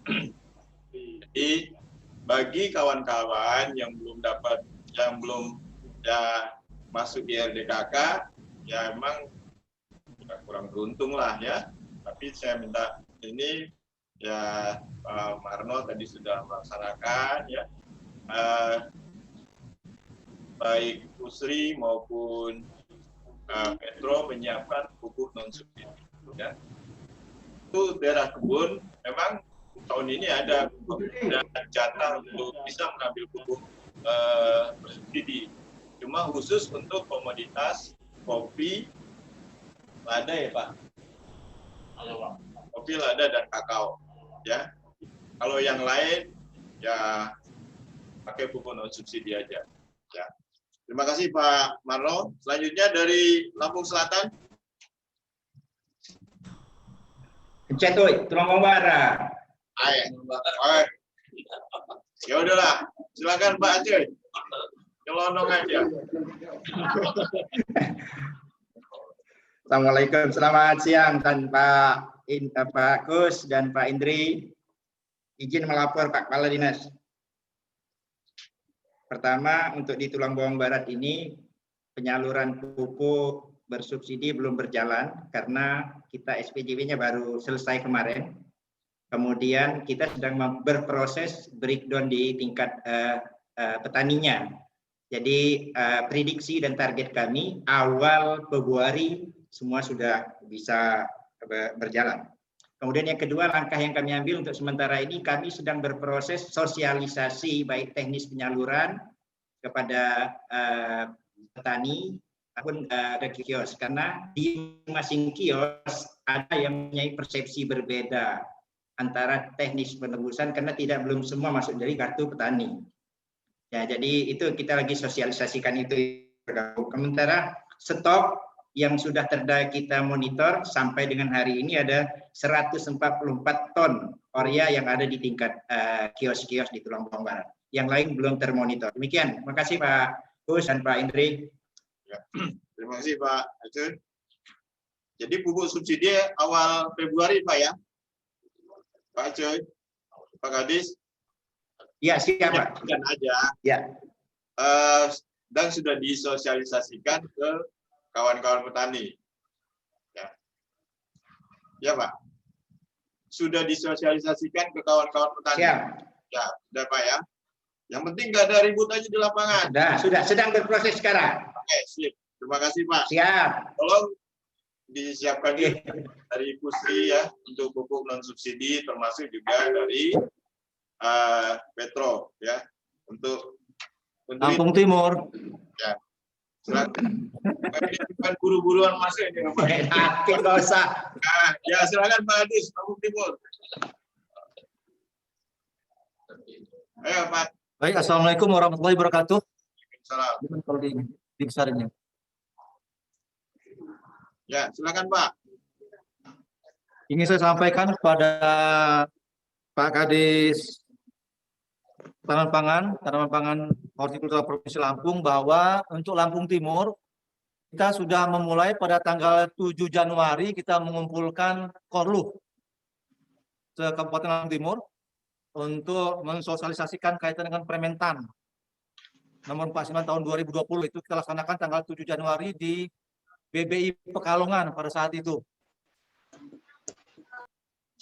Jadi bagi kawan-kawan yang belum masuk di RDKK, ya emang kurang beruntung lah ya. Tapi saya minta ini ya, Pak Marno tadi sudah melaksanakan ya, baik Pusri maupun Petro menyiapkan pupuk non subsidi. Ya. Itu daerah kebun memang tahun ini ada jatah untuk bisa mengambil pupuk bersubsidi. Cuma khusus untuk komoditas kopi, lada ya Pak. Kopi, lada dan kakao. Ya, kalau yang lain ya pakai pupuk non subsidi aja. Ya. Terima kasih Pak Marno. Selanjutnya dari Lampung Selatan. Cetoy, Tulungagung Barat. Ya udahlah, silakan Pak Aceh. Nyelonong aja. Assalamualaikum, selamat siang Pak Kus dan Pak Indri. Izin melapor Pak Kepala Dinas. Pertama, untuk di Tulungagung Barat ini penyaluran pupuk bersubsidi belum berjalan karena kita SPJB-nya baru selesai kemarin. Kemudian kita sedang berproses breakdown di tingkat petaninya. Jadi prediksi dan target kami awal Februari semua sudah bisa berjalan. Kemudian yang kedua, langkah yang kami ambil untuk sementara ini, kami sedang berproses sosialisasi baik teknis penyaluran kepada petani maupun ada kios, karena di masing kios ada yang mempunyai persepsi berbeda antara teknis penebusan karena belum semua masuk dari kartu petani. Ya, jadi itu kita lagi sosialisasikan itu. Sementara stok yang sudah kita monitor sampai dengan hari ini ada 144 ton urea yang ada di tingkat kios-kios di Tulungagung Barat. Yang lain belum termonitor. Demikian. Terima kasih Pak Kus dan Pak Indri. Ya. Terima kasih Pak Aceh. Jadi pupuk subsidi awal Februari Pak ya? Pak Aceh, Pak Kadis? Ya, siap Pak. Dan aja. Ya. Dan sudah disosialisasikan ke kawan-kawan petani. Ya. Ya Pak. Sudah disosialisasikan ke kawan-kawan petani. Siap. Ya, sudah Pak ya. Yang penting nggak ada ribut aja di lapangan. Sudah sedang berproses sekarang. Oke, sip. Terima kasih Pak. Siap. Tolong disiapkan juga dari Pusri ya untuk pupuk non subsidi, termasuk juga dari Petro ya untuk Lampung Timur. Ya. Silakan. Bukan buru-buruan masuk ini. Nggak usah. Nah, ya silakan Pak Adis, Lampung Timur. Ayo Pak. Baik, assalamualaikum warahmatullahi wabarakatuh. Salam. Kalau dibesarinnya. Ya, silakan Pak. Ingin saya sampaikan kepada Pak Kadis Tanaman Pangan Hortikultura Provinsi Lampung bahwa untuk Lampung Timur kita sudah memulai pada tanggal 7 Januari kita mengumpulkan Korluh ke Kabupaten Lampung Timur untuk mensosialisasikan kaitan dengan Permentan nomor 49 tahun 2020. Itu kita laksanakan tanggal 7 Januari di BBI Pekalongan pada saat itu.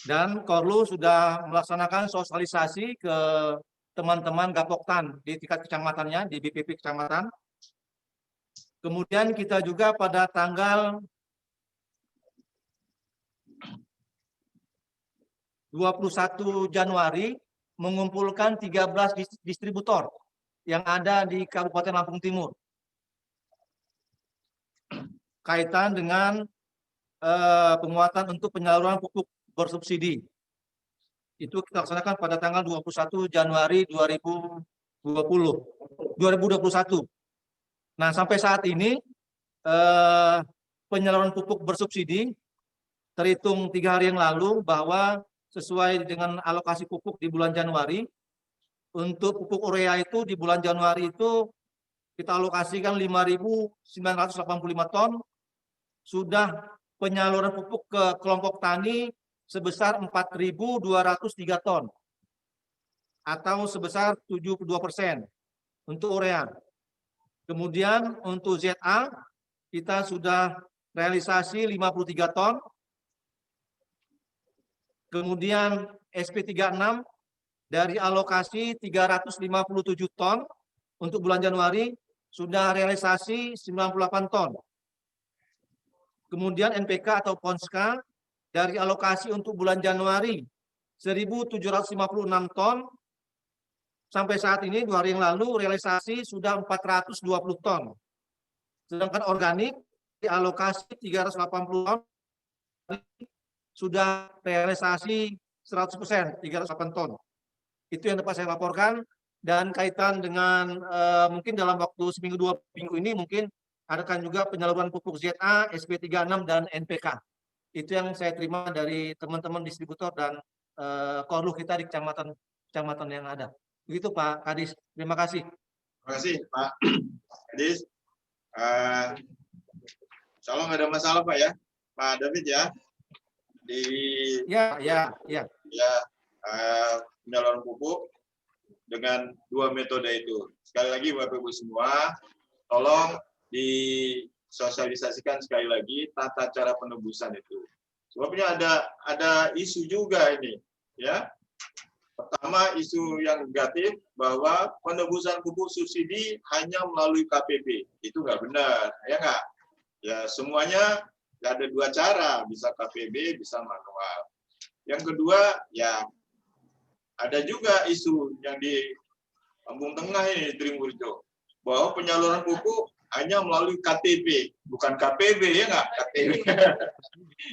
Dan Korlu sudah melaksanakan sosialisasi ke teman-teman Gapoktan di tingkat kecamatannya, di BPP kecamatan. Kemudian kita juga pada tanggal 21 Januari mengumpulkan 13 distributor yang ada di Kabupaten Lampung Timur. Kaitan dengan penguatan untuk penyaluran pupuk bersubsidi. Itu kita laksanakan pada tanggal 21 Januari 2021. Nah, sampai saat ini penyaluran pupuk bersubsidi terhitung 3 hari yang lalu bahwa sesuai dengan alokasi pupuk di bulan Januari, untuk pupuk urea itu di bulan Januari itu kita alokasikan 5.985 ton, sudah penyaluran pupuk ke kelompok tani sebesar 4.203 ton, atau sebesar 72% untuk urea. Kemudian untuk ZA kita sudah realisasi 53 ton. Kemudian SP36 dari alokasi 357 ton untuk bulan Januari sudah realisasi 98 ton. Kemudian NPK atau Ponska dari alokasi untuk bulan Januari 1.756 ton. Sampai saat ini 2 hari yang lalu realisasi sudah 420 ton. Sedangkan organik di alokasi 380 ton sudah realisasi 100%, 308 ton. Itu yang dapat saya laporkan. Dan kaitan dengan mungkin dalam waktu seminggu 2 minggu ini mungkin adakan juga penyaluran pupuk ZA, SP36 dan NPK. Itu yang saya terima dari teman-teman distributor dan korluh kita di kecamatan yang ada. Begitu Pak Kadis. Terima kasih. Terima kasih Pak Kadis. Insya Allah nggak ada masalah Pak ya, Pak David ya. Penyaluran pupuk dengan 2 metode itu. Sekali lagi Bapak Ibu semua, tolong disosialisasikan sekali lagi tata cara penebusan itu. Sebabnya ada isu juga ini, ya. Pertama, isu yang negatif bahwa penebusan pupuk subsidi hanya melalui KPB. Itu nggak benar, ya nggak? Ya semuanya ada 2 cara, bisa KPB, bisa manual. Yang kedua, ya ada juga isu yang di Lampung Tengah ini, Trimurjo, bahwa penyaluran pupuk hanya melalui KTP, bukan KPB, ya nggak? KTP.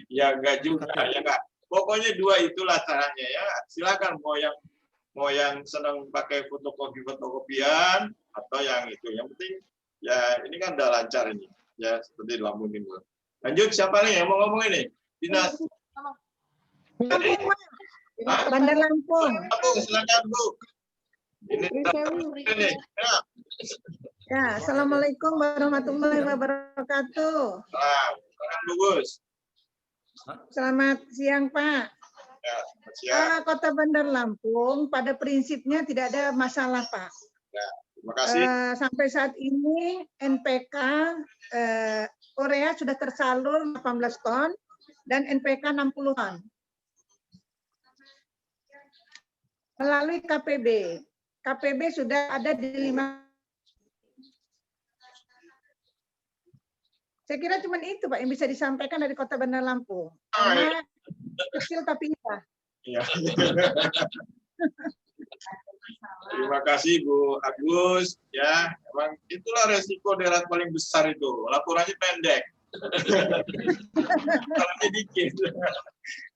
Ya nggak juga, ya nggak? Pokoknya 2 itulah caranya ya. Silakan mau yang senang pakai fotokopian atau yang itu. Yang penting ya ini kan udah lancar ini. Ya seperti di Lampung Timur. Lanjut, siapa nih yang mau ngomong ini? Dinas. Bandar Lampung. Silakan Bu. Ini. Ya, Assalamualaikum warahmatullahi wabarakatuh. Silakan Bu Gus. Selamat siang Pak. Ya, selamat siang. Kota Bandar Lampung pada prinsipnya tidak ada masalah Pak. Ya, terima kasih. Sampai saat ini NPK urea sudah tersalur 18 ton dan NPK 60 ton. Melalui KPB. KPB sudah ada di 5. Saya kira cuma itu Pak yang bisa disampaikan dari Kota Bandar Lampung. Karena kecil tapi indah. Ya. Terima kasih Bu Agus. Ya, memang itulah resiko daerah paling besar itu. Laporannya pendek. Laporannya dikit.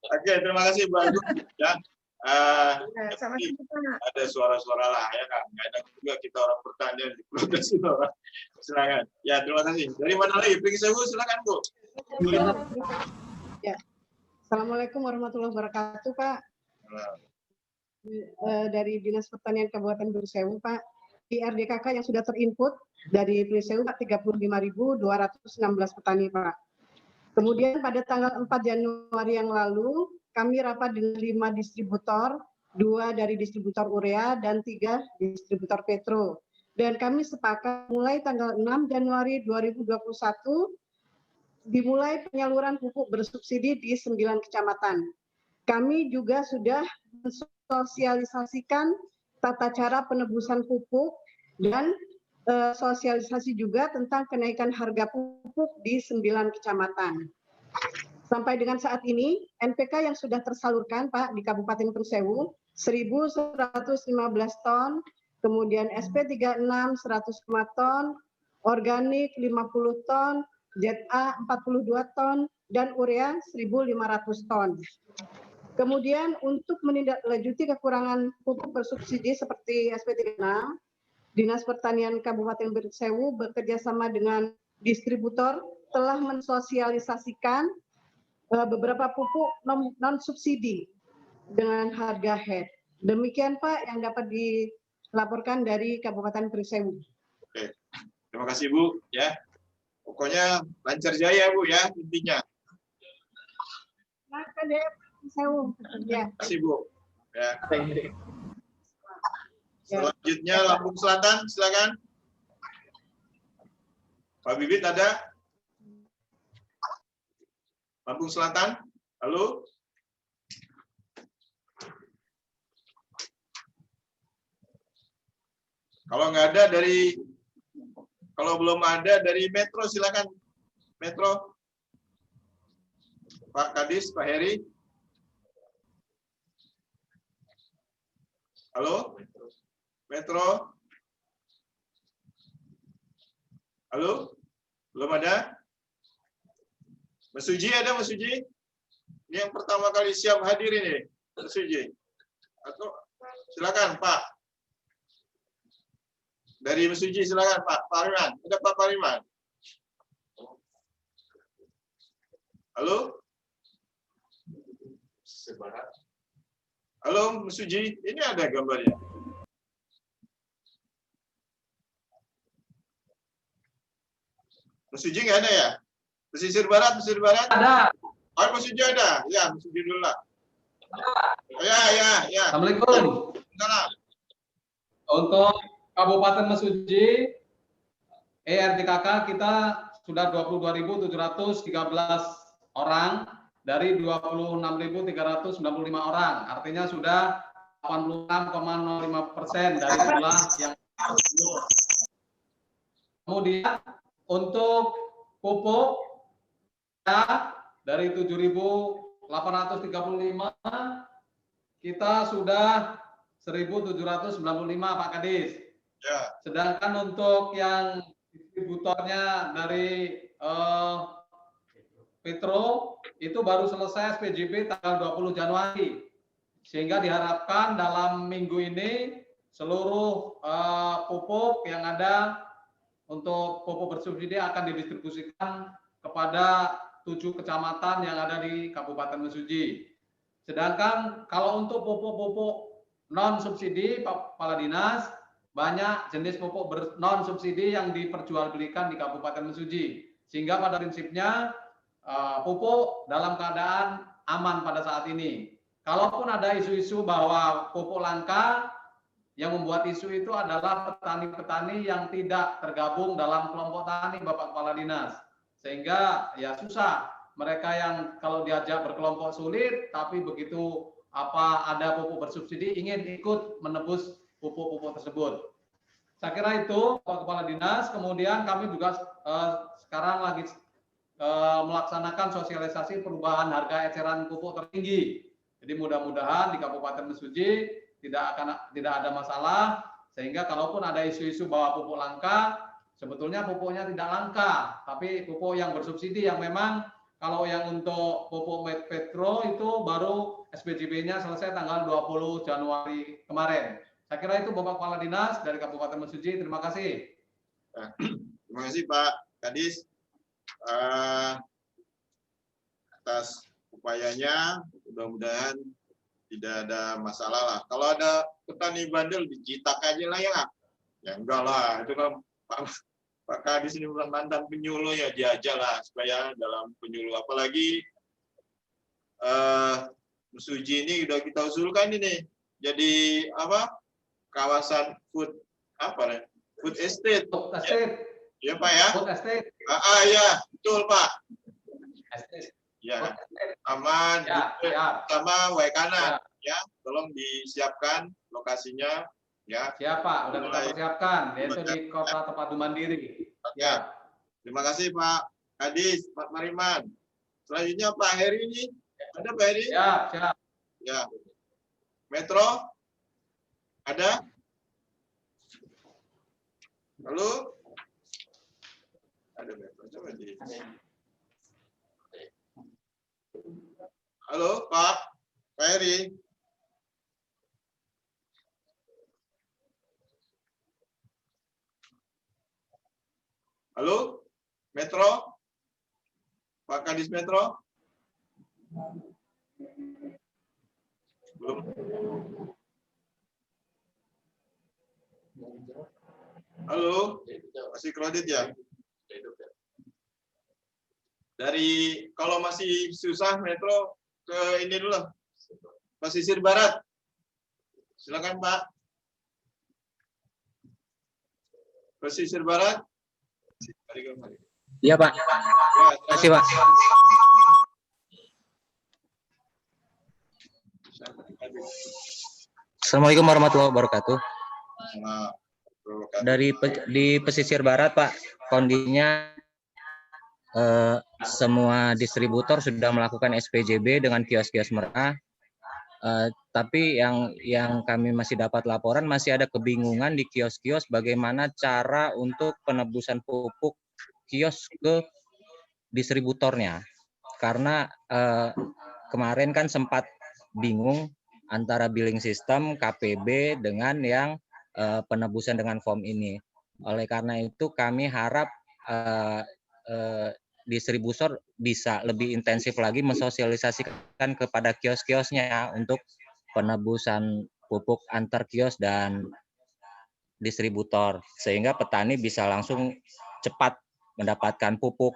Oke, terima kasih Bu Agus. Ya. Ada suara-suara lah ya kan. Nggak ada juga kita orang bertanya di protes itu. Silakan. Ya, terima kasih. Dari mana lagi? Pergi Bu, silakan Bu. Ya. Assalamualaikum warahmatullahi wabarakatuh Pak. Dari Dinas Pertanian Kabupaten Burisrawu Pak. Di RDKK yang sudah terinput dari Burisrawu 35.216 petani Pak. Kemudian pada tanggal 4 Januari yang lalu kami rapat dengan 5 distributor, 2 dari distributor urea dan 3 distributor petro. Dan kami sepakat mulai tanggal 6 Januari 2021 dimulai penyaluran pupuk bersubsidi di 9 kecamatan. Kami juga sudah mensosialisasikan tata cara penebusan pupuk dan sosialisasi juga tentang kenaikan harga pupuk di 9 kecamatan. Sampai dengan saat ini, NPK yang sudah tersalurkan, Pak, di Kabupaten Burisrawu, 1.115 ton, kemudian SP36 105 ton, organik 50 ton, ZA 42 ton, dan urea 1.500 ton. Kemudian untuk menindaklanjuti kekurangan pupuk bersubsidi seperti SP36, Dinas Pertanian Kabupaten Burisrawu bekerjasama dengan distributor telah mensosialisasikan beberapa pupuk non subsidi dengan harga head. Demikian Pak yang dapat dilaporkan dari Kabupaten Prisewu. Oke, terima kasih Bu. Ya, pokoknya lancar jaya Bu ya intinya. Silakan deh Prisewu. Ya. Terima kasih Bu. Ya. Selanjutnya Lampung Selatan, silakan. Pak Bibit ada? Lampung Selatan, halo? Kalau nggak ada kalau belum ada dari Metro, silakan. Metro. Pak Kadis, Pak Heri. Halo? Metro. Halo? Belum ada? Mas Suji ada, Mas Suji? Ini yang pertama kali siap hadir ini, Mas Suji. Atau silakan Pak. Dari Mas Suji silakan Pak Pariman. Ada Pak Pariman. Halo? Halo Mas Suji, ini ada gambarnya. Mas Suji nggak ada ya? Pesisir Barat, Pesisir Barat? Ada. Oh, Mas Suji ada. Ya, Mas Suji dulu lah. Ya. Assalamualaikum. Salam. Untuk Kabupaten Mesuji, ERDKK kita sudah 22.713 orang dari 26.395 orang. Artinya sudah 86,05% dari jumlah yang kemudian untuk pupuk dari 7.835 kita sudah 1.795 Pak Kadis. Ya. Sedangkan untuk yang distributornya dari Petro itu baru selesai SPJP tanggal 20 Januari. Sehingga diharapkan dalam minggu ini seluruh pupuk yang ada untuk pupuk bersubsidi akan didistribusikan kepada 7 kecamatan yang ada di Kabupaten Mesuji. Sedangkan kalau untuk pupuk-pupuk non subsidi, Pak Kepala Dinas, banyak jenis pupuk non subsidi yang diperjualbelikan di Kabupaten Mesuji. Sehingga pada prinsipnya pupuk dalam keadaan aman pada saat ini. Kalaupun ada isu-isu bahwa pupuk langka, yang membuat isu itu adalah petani-petani yang tidak tergabung dalam kelompok tani, Bapak Kepala Dinas. Sehingga ya susah. Mereka yang kalau diajak berkelompok sulit, tapi begitu ada pupuk bersubsidi ingin ikut menebus pupuk-pupuk tersebut. Saya kira itu Pak Kepala Dinas. Kemudian kami juga sekarang lagi melaksanakan sosialisasi perubahan harga eceran pupuk tertinggi. Jadi mudah-mudahan di Kabupaten Mesuji tidak ada masalah, sehingga kalaupun ada isu-isu bahwa pupuk langka, sebetulnya pupuknya tidak langka, tapi pupuk yang bersubsidi yang memang kalau yang untuk pupuk Petro itu baru SPJP-nya selesai tanggal 20 Januari kemarin. Saya kira itu Bapak Kepala Dinas dari Kabupaten Mesuji. Terima kasih. Terima kasih Pak Kadis atas upayanya. Mudah-mudahan tidak ada masalah lah. Kalau ada petani bandel dijitak aja lah ya. Ya enggak lah, itu kan Pak Kadis ini mantan penyuluh ya, diajak lah supaya dalam penyuluh, apalagi Mesuji ini udah kita usulkan ini jadi apa, kawasan food estate. Ya Pak ya. Food estate. Ya betul Pak. Estate. Ya, aman, sama Waikana, ya, tolong disiapkan lokasinya, ya. Siapa? Udah kita persiapkan, yaitu di Kota Terpadu Mandiri. Ya. Terima kasih Pak Kadis, Pak Mariman. Selanjutnya Pak Heri ini, ada Pak Heri? Siap. Ya. Metro, ada? Halo? Ada Metro, coba di. Halo Pak Heri. Halo Metro, Pak Kadis Metro. Belum. Halo, masih kredit ya? Dari kalau masih susah Metro ke ini dulu, pesisir barat. Silakan Pak. Pesisir barat. Iya Pak. Ya, Terima kasih Pak. Assalamualaikum warahmatullahi wabarakatuh. Di pesisir barat Pak, kondisinya semua distributor sudah melakukan SPJB dengan kios-kios merah. Tapi yang kami masih dapat laporan masih ada kebingungan di kios-kios bagaimana cara untuk penebusan pupuk kios ke distributornya. Karena kemarin kan sempat bingung antara billing system KPB dengan yang penebusan dengan form ini. Oleh karena itu kami harap distributor bisa lebih intensif lagi mensosialisasikan kepada kios-kiosnya untuk penebusan pupuk antar kios dan distributor sehingga petani bisa langsung cepat mendapatkan pupuk.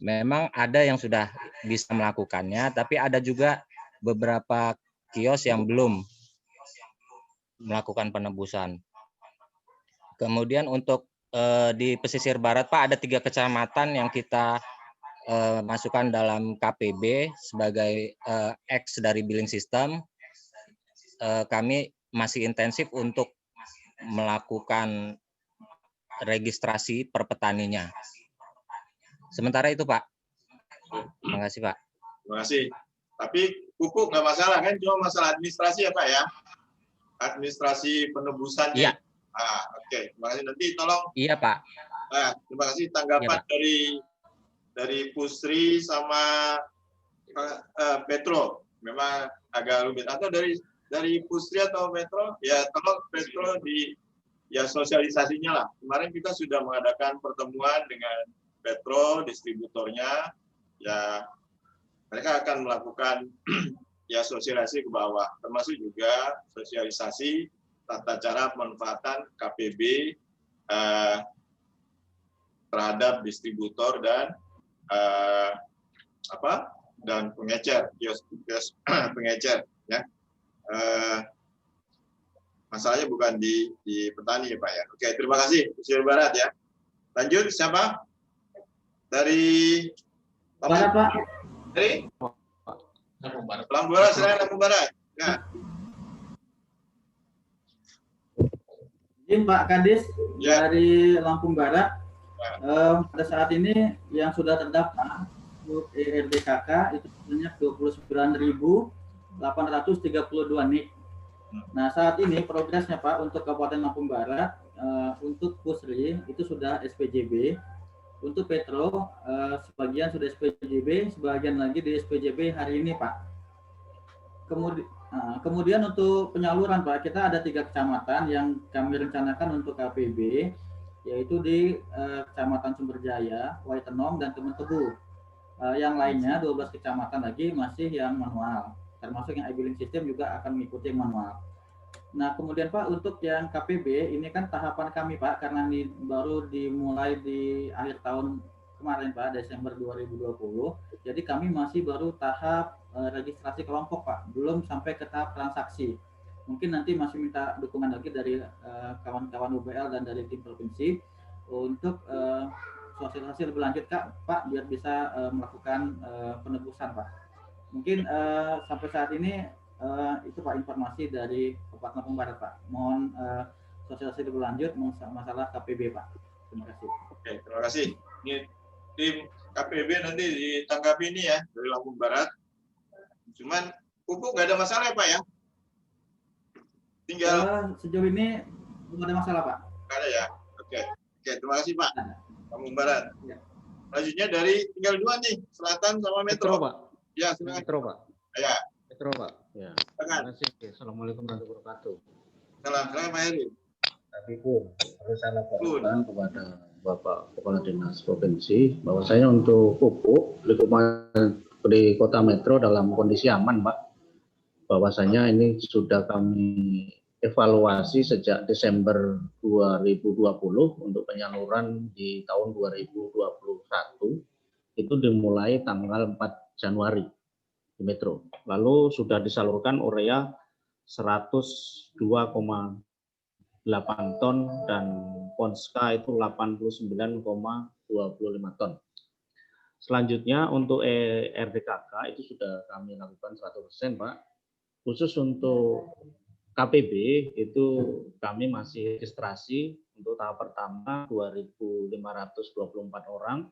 Memang ada yang sudah bisa melakukannya, tapi ada juga beberapa kios yang belum melakukan penebusan. Kemudian untuk di pesisir barat Pak ada 3 kecamatan yang kita masukkan dalam KPB sebagai X dari billing system. Kami masih intensif untuk melakukan registrasi per petaninya. Sementara itu Pak. Terima kasih Pak. Terima kasih. Tapi pupuk nggak masalah kan, cuma masalah administrasi ya Pak ya? Administrasi penebusannya. Iya. Oke. Terima kasih. Nanti tolong. Iya Pak. Terima kasih tanggapan Iya, dari Pusri sama Petro. Memang agak rumit. Atau dari Pusri atau Petro? Ya tolong Petro ya sosialisasinya lah. Kemarin kita sudah mengadakan pertemuan dengan Petro, distributornya. Ya mereka akan melakukan ya sosialisasi ke bawah, termasuk juga sosialisasi tata cara pemanfaatan KPB terhadap distributor dan dan pengecer, kios pengecer ya. Masalahnya bukan di petani ya Pak ya. Oke, terima kasih Pesisir Barat ya. Lanjut siapa? Dari Barat Pak. Dari Lampung Barat, silakan Lampung Barat. Ya. Izin Pak Kadis Ya. dari Lampung Barat. Pada saat ini yang sudah terdaftar RDKK itu sebanyak 29.832 NIK. Nah saat ini progresnya Pak untuk Kabupaten Lampung Barat untuk Pusri itu sudah SPJB. Untuk Petro, sebagian sudah SPJB, sebagian lagi di SPJB hari ini, Pak. Kemudian untuk penyaluran, Pak, kita ada 3 kecamatan yang kami rencanakan untuk KPB, yaitu di Kecamatan Sumberjaya, Waitenom, dan Tementebu. Yang lainnya, 12 kecamatan lagi masih yang manual, termasuk yang e-billing system juga akan mengikuti yang manual. Nah, kemudian Pak, untuk yang KPB, ini kan tahapan kami Pak, karena ini baru dimulai di akhir tahun kemarin Pak, Desember 2020. Jadi kami masih baru tahap registrasi kelompok Pak, belum sampai ke tahap transaksi. Mungkin nanti masih minta dukungan lagi dari kawan-kawan UBL dan dari tim provinsi untuk sosialisasi lebih lanjut Pak, biar bisa melakukan penebusan Pak. Mungkin sampai saat ini itu Pak informasi dari Kabupaten Lampung Barat Pak. Mohon sosialisasi lebih lanjut masalah KPB Pak. Terima kasih. Oke, terima kasih. Ini tim KPB nanti ditanggapi ini ya dari Lampung Barat. Cuman pupuk nggak ada masalah ya Pak ya? Tinggal sejauh ini belum ada masalah Pak. Nggak ada ya. Oke, terima kasih Pak. Lampung Barat. Selanjutnya dari tinggal 2 nih, Selatan sama Metro. Pak. Ya, silakan. Metro Pak. Ya. Metro Pak. Ya. Terima kasih. Assalamualaikum warahmatullahi wabarakatuh. Salam Pak Heri. Harus saya laporkan kepada Bapak Kepala Dinas Provinsi bahwasanya untuk pupuk lingkungan di Kota Metro dalam kondisi aman, Pak. Bahwasanya ini sudah kami evaluasi sejak Desember 2020 untuk penyaluran di tahun 2021 itu dimulai tanggal 4 Januari di Metro. Lalu sudah disalurkan urea 102,8 ton dan Ponska itu 89,25 ton. Selanjutnya untuk RDKK itu sudah kami lakukan 100%, Pak. Khusus untuk KPB itu kami masih registrasi untuk tahap pertama 2.524 orang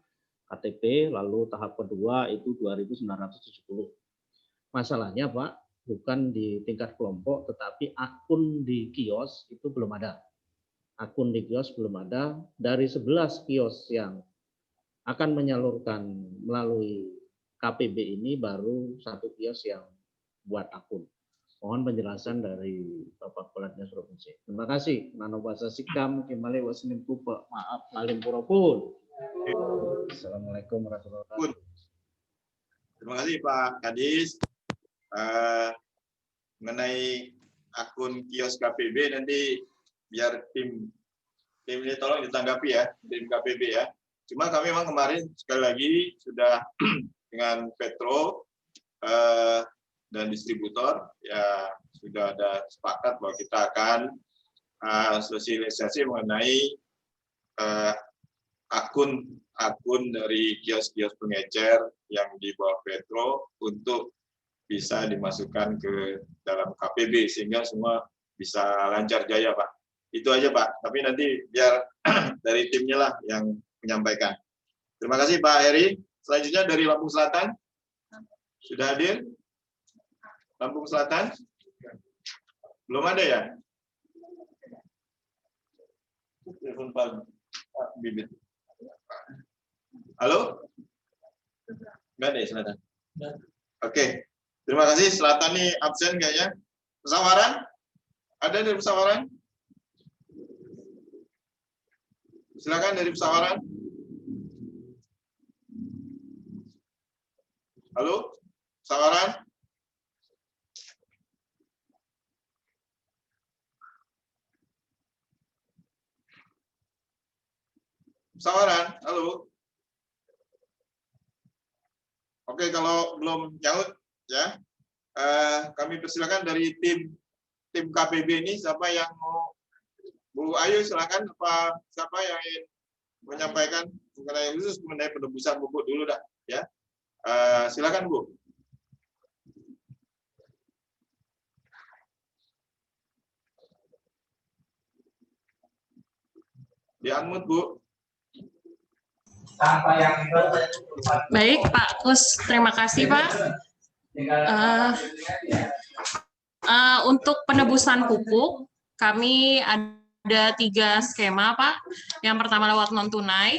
KTP, lalu tahap kedua itu 2.970. Masalahnya, Pak, bukan di tingkat kelompok, tetapi akun di kios itu belum ada. Akun di kios belum ada. Dari 11 kios yang akan menyalurkan melalui KPB ini baru 1 kios yang buat akun. Mohon penjelasan dari Bapak Kepala Dinas Provinsi. Terima kasih. Nano bahasa sikam kimale wasnim kupa. Maaf lalim purapun. Assalamualaikum warahmatullahi wabarakatuh. Terima kasih Pak Kadis. Mengenai akun kios KPB nanti biar tim ini tolong ditanggapi ya, tim KPB ya. Cuma kami memang kemarin sekali lagi sudah dengan Petro dan distributor ya sudah ada sepakat bahwa kita akan sosialisasi mengenai akun dari kios-kios pengecer yang di bawah Petro untuk bisa dimasukkan ke dalam KPB sehingga semua bisa lancar jaya, Pak. Itu aja, Pak. Tapi nanti biar dari timnya lah yang menyampaikan. Terima kasih Pak Heri. Selanjutnya dari Lampung Selatan. Sudah hadir? Lampung Selatan? Belum ada ya? Telepon Pak Bibit. Halo? Enggak ada ya Selatan? Oke. Terima kasih. Selatan nih absen kayaknya. Pesawaran? Ada dari Pesawaran? Silakan dari Pesawaran. Halo, Pesawaran? Pesawaran, halo. Oke, kalau belum nyaut ya, kami persilakan dari tim KPB ini siapa yang mau. Bu Ayu silakan, apa siapa yang ingin menyampaikan mengenai khusus mengenai penebusan pupuk dulu dah ya. Silakan Bu. Di-unmute Bu. Baik Pak Kus, terima kasih Pak. Untuk penebusan pupuk kami ada 3 skema Pak. Yang pertama lewat non tunai,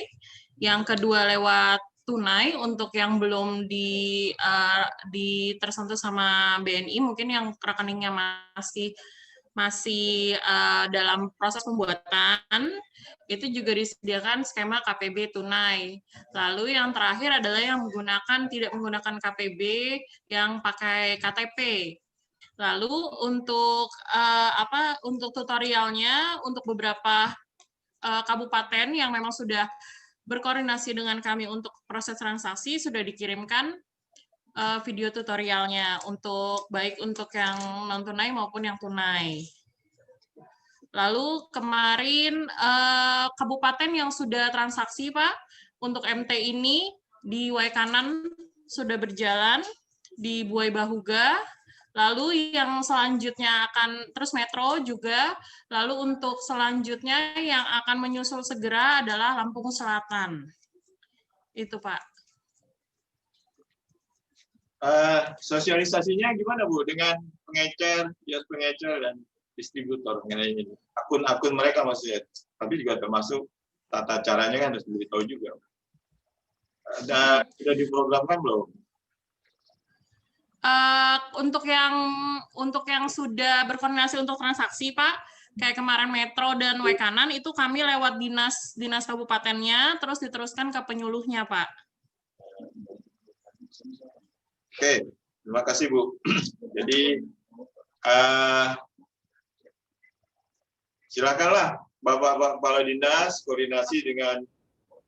yang kedua lewat tunai untuk yang belum tersentuh sama BNI, mungkin yang rekeningnya masih dalam proses pembuatan, itu juga disediakan skema KPB tunai. Lalu yang terakhir adalah yang tidak menggunakan KPB, yang pakai KTP. Lalu untuk untuk tutorialnya untuk beberapa kabupaten yang memang sudah berkoordinasi dengan kami untuk proses transaksi sudah dikirimkan video tutorialnya baik untuk yang non tunai maupun yang tunai. Lalu kemarin kabupaten yang sudah transaksi Pak untuk MT ini di Waikanan sudah berjalan, di Buai Bahuga. Lalu yang selanjutnya terus Metro juga, lalu untuk selanjutnya yang akan menyusul segera adalah Lampung Selatan. Itu Pak. Sosialisasinya gimana Bu dengan pengecer, kios pengecer dan distributor mengenai ini? Akun-akun mereka maksudnya, tapi juga termasuk tata caranya kan harus diberitahu juga. Sudah diprogramkan belum? Untuk yang sudah berkoordinasi untuk transaksi Pak, kayak kemarin Metro dan Waikanan itu kami lewat dinas kabupatennya terus diteruskan ke penyuluhnya Pak. Oke, terima kasih Bu. Jadi silakanlah Bapak Kepala Dinas koordinasi dengan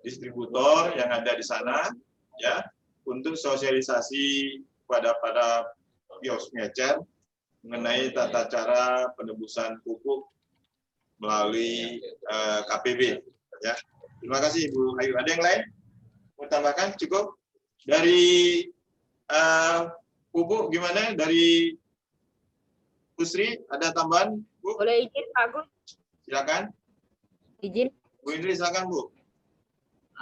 distributor yang ada di sana ya untuk sosialisasi pada kios ngecer mengenai tata cara penebusan pupuk melalui KPB ya. Terima kasih Bu Ayu. Ada yang lain mau tambahkan? Cukup? Dari pupuk gimana? Dari Pusri ada tambahan Bu? Boleh izin Pak Gus? Silakan. Izin. Bu Indri silakan Bu.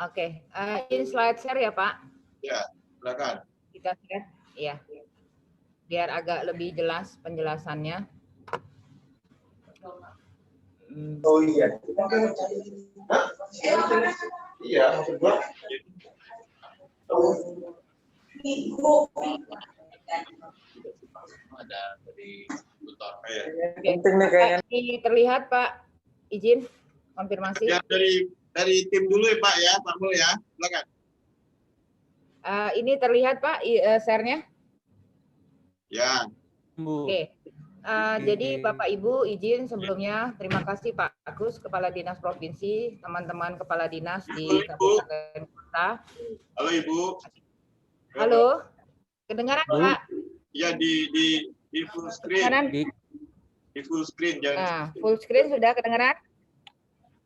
Oke, izin slide share ya Pak. Ya, silakan. Kita share, ya. Biar agak lebih jelas penjelasannya. Oh iya. Iya. Ada dari tutor. Ini terlihat Pak. Izin konfirmasi. Ya, dari tim dulu ya Pak ya, Pak Mul ya. Silakan. Ini terlihat Pak share-nya? Ya. Bu. Oke. Jadi Bapak Ibu izin sebelumnya terima kasih Pak Agus Kepala Dinas Provinsi, teman-teman Kepala Dinas di Kabupaten Kota. Halo Ibu. Halo. Kedengaran Pak? Iya di full screen. Di full screen jangan. Full screen sudah kedengaran?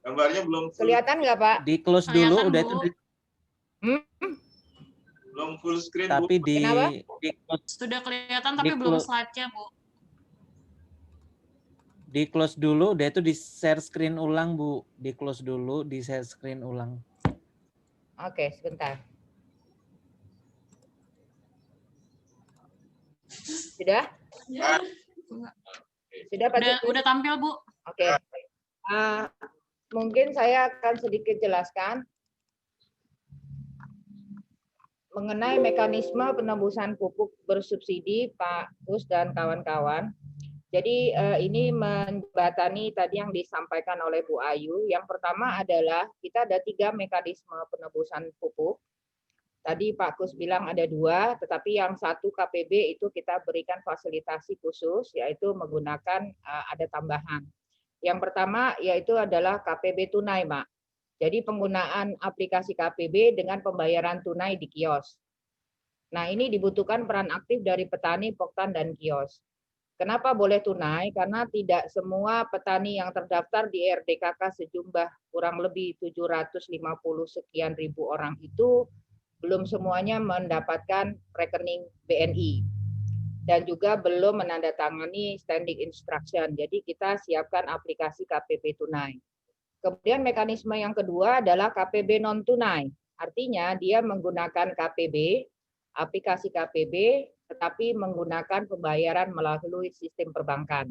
Gambarnya belum full. Kelihatan nggak Pak? Di close dulu udah itu. Belum full screen tapi Bu. di Sudah kelihatan tapi belum slide-nya Bu. Di close dulu, udah itu di share screen ulang Bu. Di close dulu, di share screen ulang. Oke, sebentar. Sudah? Sudah Pak? Udah tampil Bu. Oke. Mungkin saya akan sedikit jelaskan mengenai mekanisme penebusan pupuk bersubsidi Pak Gus dan kawan-kawan. Jadi ini menjembatani tadi yang disampaikan oleh Bu Ayu. Yang pertama adalah kita ada 3 mekanisme penebusan pupuk. Tadi Pak Gus bilang ada 2, tetapi yang 1 KPB itu kita berikan fasilitasi khusus, yaitu menggunakan ada tambahan. Yang pertama yaitu adalah KPB tunai, Pak. Jadi penggunaan aplikasi KPB dengan pembayaran tunai di kios. Nah ini dibutuhkan peran aktif dari petani, poktan, dan kios. Kenapa boleh tunai? Karena tidak semua petani yang terdaftar di RDKK sejumlah kurang lebih 750 sekian ribu orang itu belum semuanya mendapatkan rekening BNI dan juga belum menandatangani standing instruction. Jadi kita siapkan aplikasi KPB tunai. Kemudian mekanisme yang kedua adalah KPB non tunai. Artinya dia menggunakan KPB, aplikasi KPB, tetapi menggunakan pembayaran melalui sistem perbankan.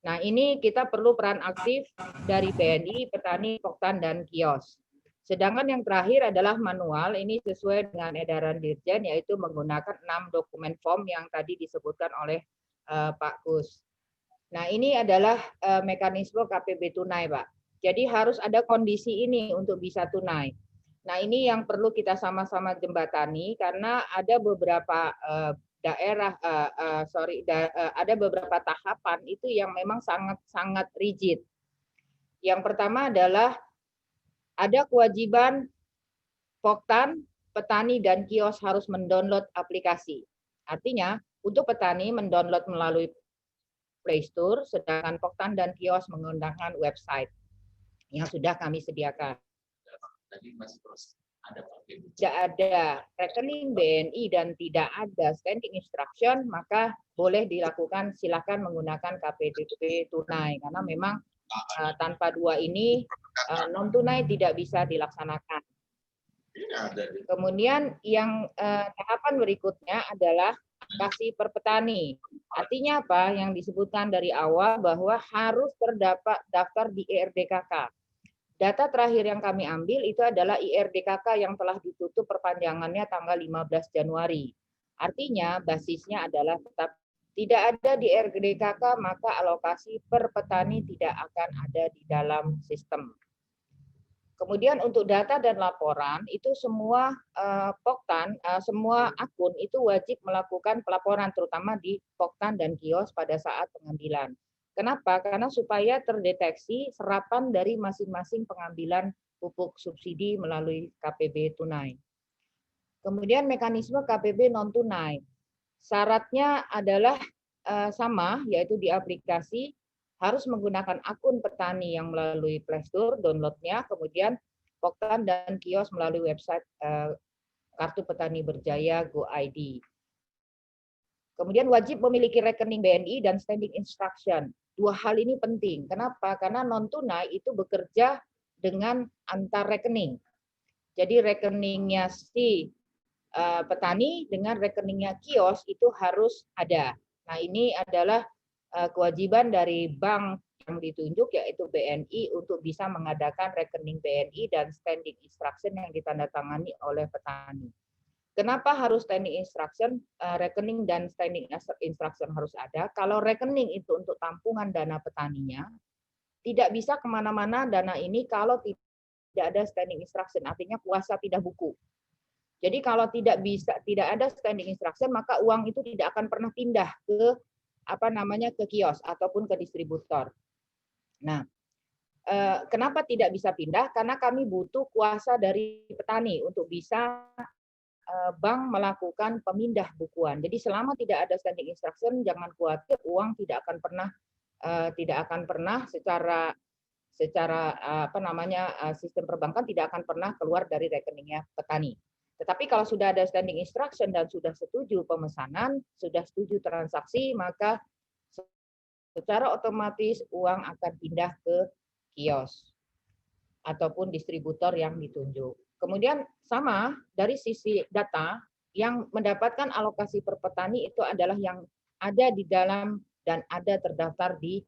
Nah, ini kita perlu peran aktif dari BNI, petani, poktan, dan kios. Sedangkan yang terakhir adalah manual, ini sesuai dengan edaran Dirjen, yaitu menggunakan 6 dokumen form yang tadi disebutkan oleh Pak Gus. Nah, ini adalah mekanisme KPB tunai, Pak. Jadi harus ada kondisi ini untuk bisa tunai. Nah, ini yang perlu kita sama-sama jembatani, karena ada beberapa daerah, ada beberapa tahapan itu yang memang sangat rigid. Yang pertama adalah ada kewajiban poktan, petani, dan kios harus mendownload aplikasi. Artinya untuk petani mendownload melalui Play Store, sedangkan poktan dan kios menggunakan website yang sudah kami sediakan. Tadi masih terus ada tidak ada rekening BNI dan tidak ada standing instruction, maka boleh dilakukan, silakan menggunakan KPB tunai, karena memang tanpa 2 ini non tunai tidak bisa dilaksanakan. Kemudian yang tahapan berikutnya adalah aplikasi per petani. Artinya apa? Yang disebutkan dari awal bahwa harus terdapat daftar di IRDKK. Data terakhir yang kami ambil itu adalah IRDKK yang telah ditutup perpanjangannya tanggal 15 Januari. Artinya basisnya adalah tetap tidak ada di IRDKK, maka alokasi per petani tidak akan ada di dalam sistem. Kemudian untuk data dan laporan itu semua Poktan, semua akun itu wajib melakukan pelaporan terutama di Poktan dan kios pada saat pengambilan. Kenapa? Karena supaya terdeteksi serapan dari masing-masing pengambilan pupuk subsidi melalui KPB tunai. Kemudian mekanisme KPB non tunai. Syaratnya adalah sama, yaitu di aplikasi harus menggunakan akun petani yang melalui Play Store, downloadnya, kemudian Poktan dan kios melalui website Kartu Petani Berjaya Go.id. Kemudian wajib memiliki rekening BNI dan standing instruction. Dua hal ini penting. Kenapa? Karena non tunai itu bekerja dengan antar rekening. Jadi rekeningnya si petani dengan rekeningnya kios itu harus ada. Nah, ini adalah kewajiban dari bank yang ditunjuk yaitu BNI untuk bisa mengadakan rekening BNI dan standing instruction yang ditandatangani oleh petani. Kenapa harus standing instruction, rekening dan standing instruction harus ada? Kalau rekening itu untuk tampungan dana petaninya, tidak bisa kemana-mana dana ini kalau tidak ada standing instruction, artinya kuasa pindah buku. Jadi kalau tidak ada standing instruction, maka uang itu tidak akan pernah pindah ke ke kios ataupun ke distributor. Nah, kenapa tidak bisa pindah? Karena kami butuh kuasa dari petani untuk bisa bank melakukan pemindah bukuan. Jadi selama tidak ada standing instruction, jangan khawatir, uang tidak akan pernah secara sistem perbankan tidak akan pernah keluar dari rekeningnya petani. Tetapi kalau sudah ada standing instruction dan sudah setuju pemesanan, sudah setuju transaksi, maka secara otomatis uang akan pindah ke kios ataupun distributor yang ditunjuk. Kemudian sama dari sisi data, yang mendapatkan alokasi per petani itu adalah yang ada di dalam dan ada terdaftar di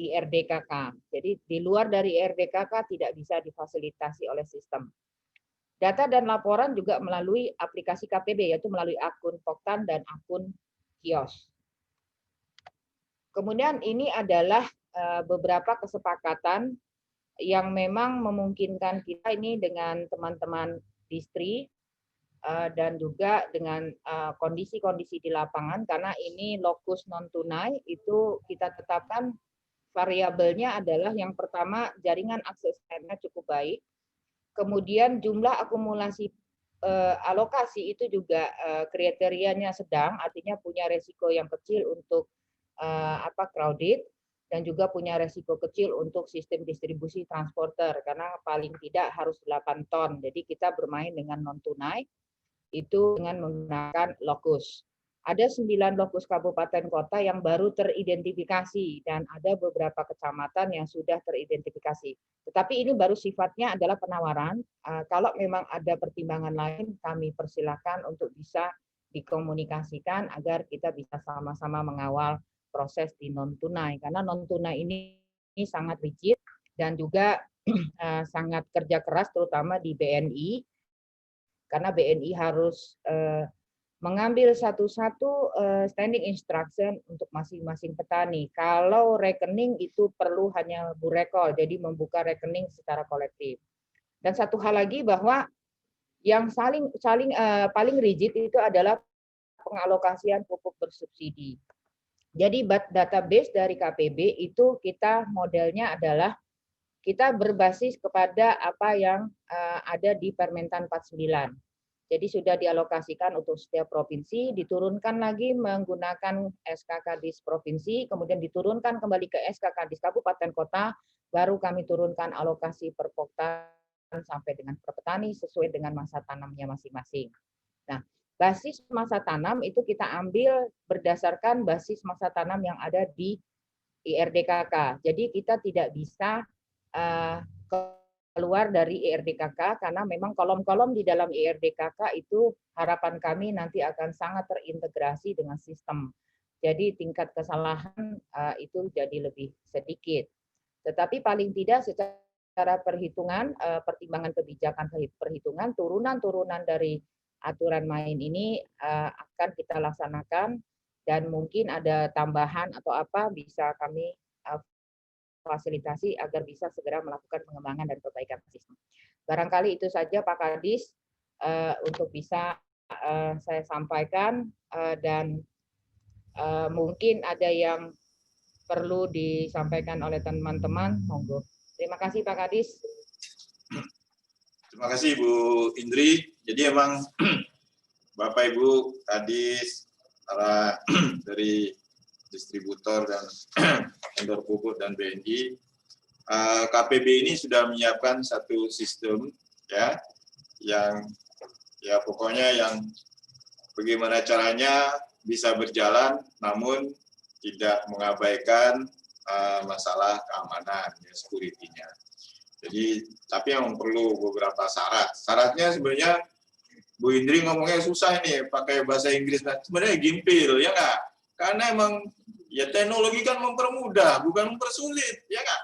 IRDKK. Jadi di luar dari IRDKK tidak bisa difasilitasi oleh sistem. Data dan laporan juga melalui aplikasi KPB, yaitu melalui akun Poktan dan akun kios. Kemudian ini adalah beberapa kesepakatan yang memang memungkinkan kita ini dengan teman-teman distri dan juga dengan kondisi-kondisi di lapangan, karena ini lokus non tunai itu kita tetapkan variabelnya adalah yang pertama jaringan akses internet cukup baik. Kemudian jumlah akumulasi alokasi itu juga kriterianya sedang, artinya punya resiko yang kecil untuk crowded dan juga punya resiko kecil untuk sistem distribusi transporter karena paling tidak harus 8 ton. Jadi kita bermain dengan non tunai itu dengan menggunakan lokus. Ada 9 lokus kabupaten kota yang baru teridentifikasi dan ada beberapa kecamatan yang sudah teridentifikasi. Tetapi ini baru sifatnya adalah penawaran. Kalau memang ada pertimbangan lain, kami persilakan untuk bisa dikomunikasikan agar kita bisa sama-sama mengawal proses di non tunai. Karena non tunai ini sangat rigid dan juga sangat kerja keras, terutama di BNI. Karena BNI harus mengambil satu-satu standing instruction untuk masing-masing petani. Kalau rekening itu perlu hanya Bu Rekol, jadi membuka rekening secara kolektif. Dan satu hal lagi bahwa yang paling rigid itu adalah pengalokasian pupuk bersubsidi. Jadi database dari KPB itu kita modelnya adalah kita berbasis kepada apa yang ada di Permentan 49. Jadi sudah dialokasikan untuk setiap provinsi, diturunkan lagi menggunakan SK Kadis provinsi, kemudian diturunkan kembali ke SK Kadis kabupaten kota, baru kami turunkan alokasi per poktan sampai dengan per petani sesuai dengan masa tanamnya masing-masing. Nah, basis masa tanam itu kita ambil berdasarkan basis masa tanam yang ada di IRDKK. Jadi kita tidak bisa keluar dari IRDKK karena memang kolom-kolom di dalam IRDKK itu harapan kami nanti akan sangat terintegrasi dengan sistem. Jadi tingkat kesalahan itu jadi lebih sedikit. Tetapi paling tidak secara perhitungan, pertimbangan kebijakan perhitungan, turunan-turunan dari aturan main ini akan kita laksanakan dan mungkin ada tambahan atau apa bisa kami fasilitasi agar bisa segera melakukan pengembangan dan perbaikan Barangkali itu saja Pak Kadis untuk bisa saya sampaikan dan mungkin ada yang perlu disampaikan oleh teman-teman, monggo. Terima kasih Pak Kadis. Terima kasih Bu Indri. Jadi emang Bapak Ibu Kadis, para dari distributor dan vendor pupuk dan BNI, KPB ini sudah menyiapkan satu sistem ya, yang ya pokoknya yang bagaimana caranya bisa berjalan, namun tidak mengabaikan masalah keamanan, ya, security-nya. Jadi, tapi yang perlu beberapa syarat. Syaratnya sebenarnya Bu Indri ngomongnya susah ini, pakai bahasa Inggris. Nah, sebenarnya gimpil, ya nggak? Karena emang ya teknologi kan mempermudah, bukan mempersulit, ya nggak?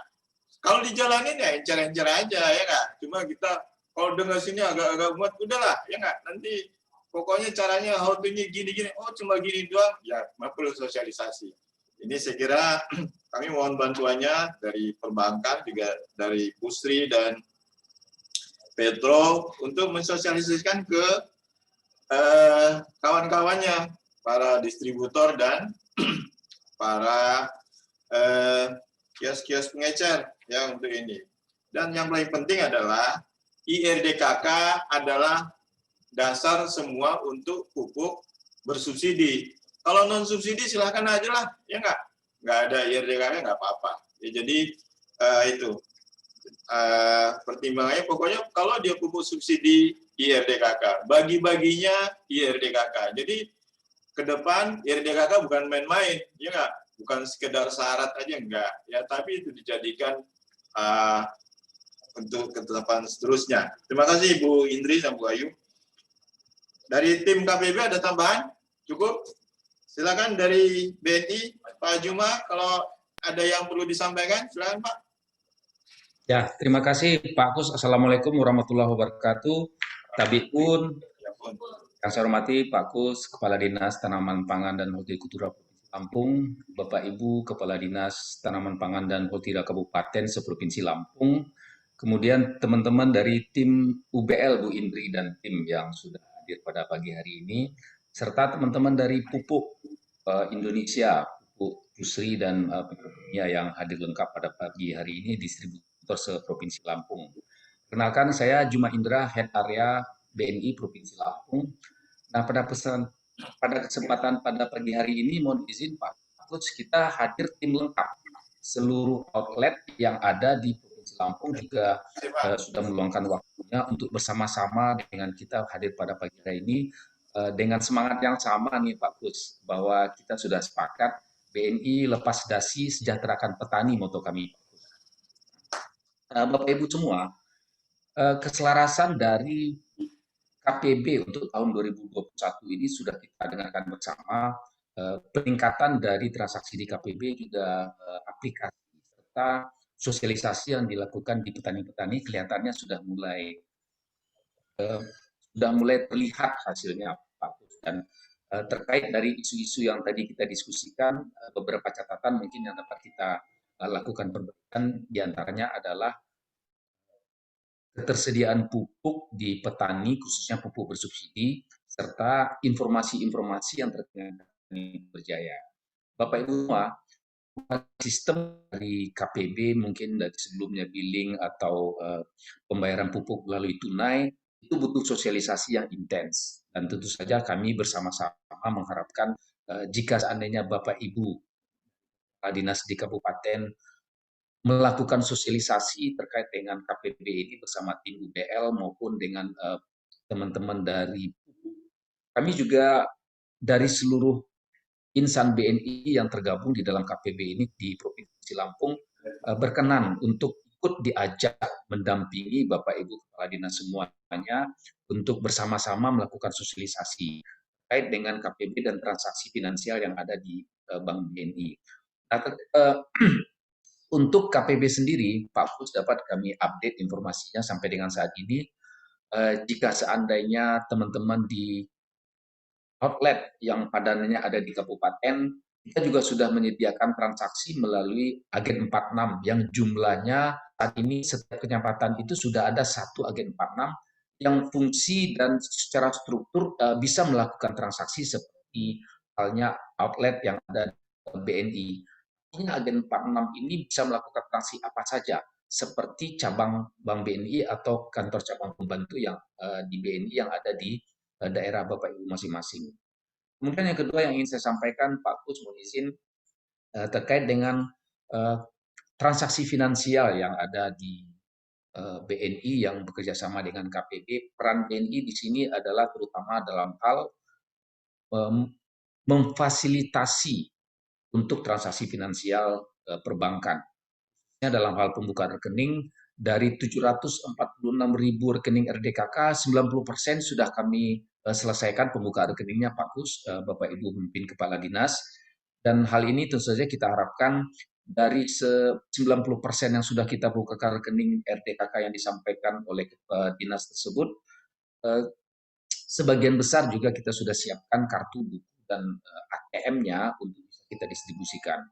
Kalau dijalanin ya encer-encer aja, ya nggak? Cuma kita kalau dengar sini agak-agak muat, udahlah, ya nggak? Nanti pokoknya caranya how to-nya gini-gini, oh cuma gini doang, ya perlu sosialisasi. Ini saya kira kami mohon bantuannya dari perbankan, juga dari Pusri dan Petro untuk mensosialisasikan ke kawan-kawannya, para distributor dan para kios-kios pengecer ya untuk ini. Dan yang paling penting adalah IRDKK adalah dasar semua untuk pupuk bersubsidi. Kalau non subsidi silahkan aja lah, ya nggak ada IRDKK nggak apa-apa. Ya, jadi itu pertimbangannya pokoknya kalau dia pupuk subsidi IRDKK, bagi-baginya IRDKK. Jadi ke depan IRDKK bukan main-main, ya nggak? Bukan sekedar syarat aja enggak, ya tapi itu dijadikan untuk ketetapan seterusnya. Terima kasih Bu Indri dan Bu Ayu. Dari tim KPB ada tambahan? Cukup? Silakan dari BNI, Pak Juma, kalau ada yang perlu disampaikan, silakan Pak. Ya, terima kasih Pak Kus. Assalamualaikum warahmatullahi wabarakatuh. Tabiun, yang saya hormati Pak Kus, Kepala Dinas Tanaman Pangan dan Hortikultura Provinsi Lampung, Bapak Ibu Kepala Dinas Tanaman Pangan dan Hortikultura Kabupaten seprovinsi Lampung, kemudian teman-teman dari tim UBL Bu Indri dan tim yang sudah hadir pada pagi hari ini, serta teman-teman dari Pupuk Indonesia, Pupuk Pusri dan Petrochimia yang hadir lengkap pada pagi hari ini, distributor seprovinsi Lampung. Kenalkan, saya Juma Indra, Head Area BNI Provinsi Lampung. Nah, pada kesempatan pada pagi hari ini, mohon izin Pak Coach, kita hadir tim lengkap. Seluruh outlet yang ada di Provinsi Lampung juga sudah meluangkan waktunya untuk bersama-sama dengan kita hadir pada pagi hari ini dengan semangat yang sama nih Pak Coach, bahwa kita sudah sepakat BNI lepas dasi sejahterakan petani moto kami. Bapak Ibu semua, keselarasan dari KPB untuk tahun 2021 ini sudah kita dengarkan bersama, peningkatan dari transaksi di KPB juga aplikasi serta sosialisasi yang dilakukan di petani-petani kelihatannya sudah mulai terlihat hasilnya Pak. Dan terkait dari isu-isu yang tadi kita diskusikan, beberapa catatan mungkin yang dapat kita lakukan perbaikan diantaranya adalah ketersediaan pupuk di petani, khususnya pupuk bersubsidi, serta informasi-informasi yang terkait dengan berjaya. Bapak Ibu semua, sistem dari KPB mungkin dari sebelumnya billing atau pembayaran pupuk melalui tunai, itu butuh sosialisasi yang intens. Dan tentu saja kami bersama-sama mengharapkan jika seandainya Bapak Ibu dinas di kabupaten melakukan sosialisasi terkait dengan KPB ini bersama tim UBL maupun dengan teman-teman dari kami juga dari seluruh insan BNI yang tergabung di dalam KPB ini di Provinsi Lampung berkenan untuk ikut diajak mendampingi Bapak Ibu Kepala Dinas semuanya untuk bersama-sama melakukan sosialisasi terkait dengan KPB dan transaksi finansial yang ada di Bank BNI. Nah, untuk KPB sendiri, Pak Pus dapat kami update informasinya sampai dengan saat ini. Jika seandainya teman-teman di outlet yang padanannya ada di kabupaten, kita juga sudah menyediakan transaksi melalui agen 46 yang jumlahnya saat ini setiap kecamatan itu sudah ada satu agen 46 yang fungsi dan secara struktur bisa melakukan transaksi seperti halnya outlet yang ada di BNI. Artinya agen 46 ini bisa melakukan transaksi apa saja, seperti cabang Bank BNI atau kantor cabang pembantu yang di BNI yang ada di daerah Bapak Ibu masing-masing. Kemudian yang kedua yang ingin saya sampaikan, Pak Kus mohon izin terkait dengan transaksi finansial yang ada di BNI yang bekerja sama dengan KPB. Peran BNI di sini adalah terutama dalam hal memfasilitasi untuk transaksi finansial perbankan. Dalam hal pembukaan rekening, dari 746.000 rekening RDKK, 90% sudah kami selesaikan pembukaan rekeningnya Pak Kus, Bapak Ibu Pemimpin Kepala Dinas. Dan hal ini tentu saja kita harapkan dari 90% yang sudah kita bukakan rekening RDKK yang disampaikan oleh dinas tersebut, sebagian besar juga kita sudah siapkan kartu buku dan ATM-nya untuk bisa kita distribusikan.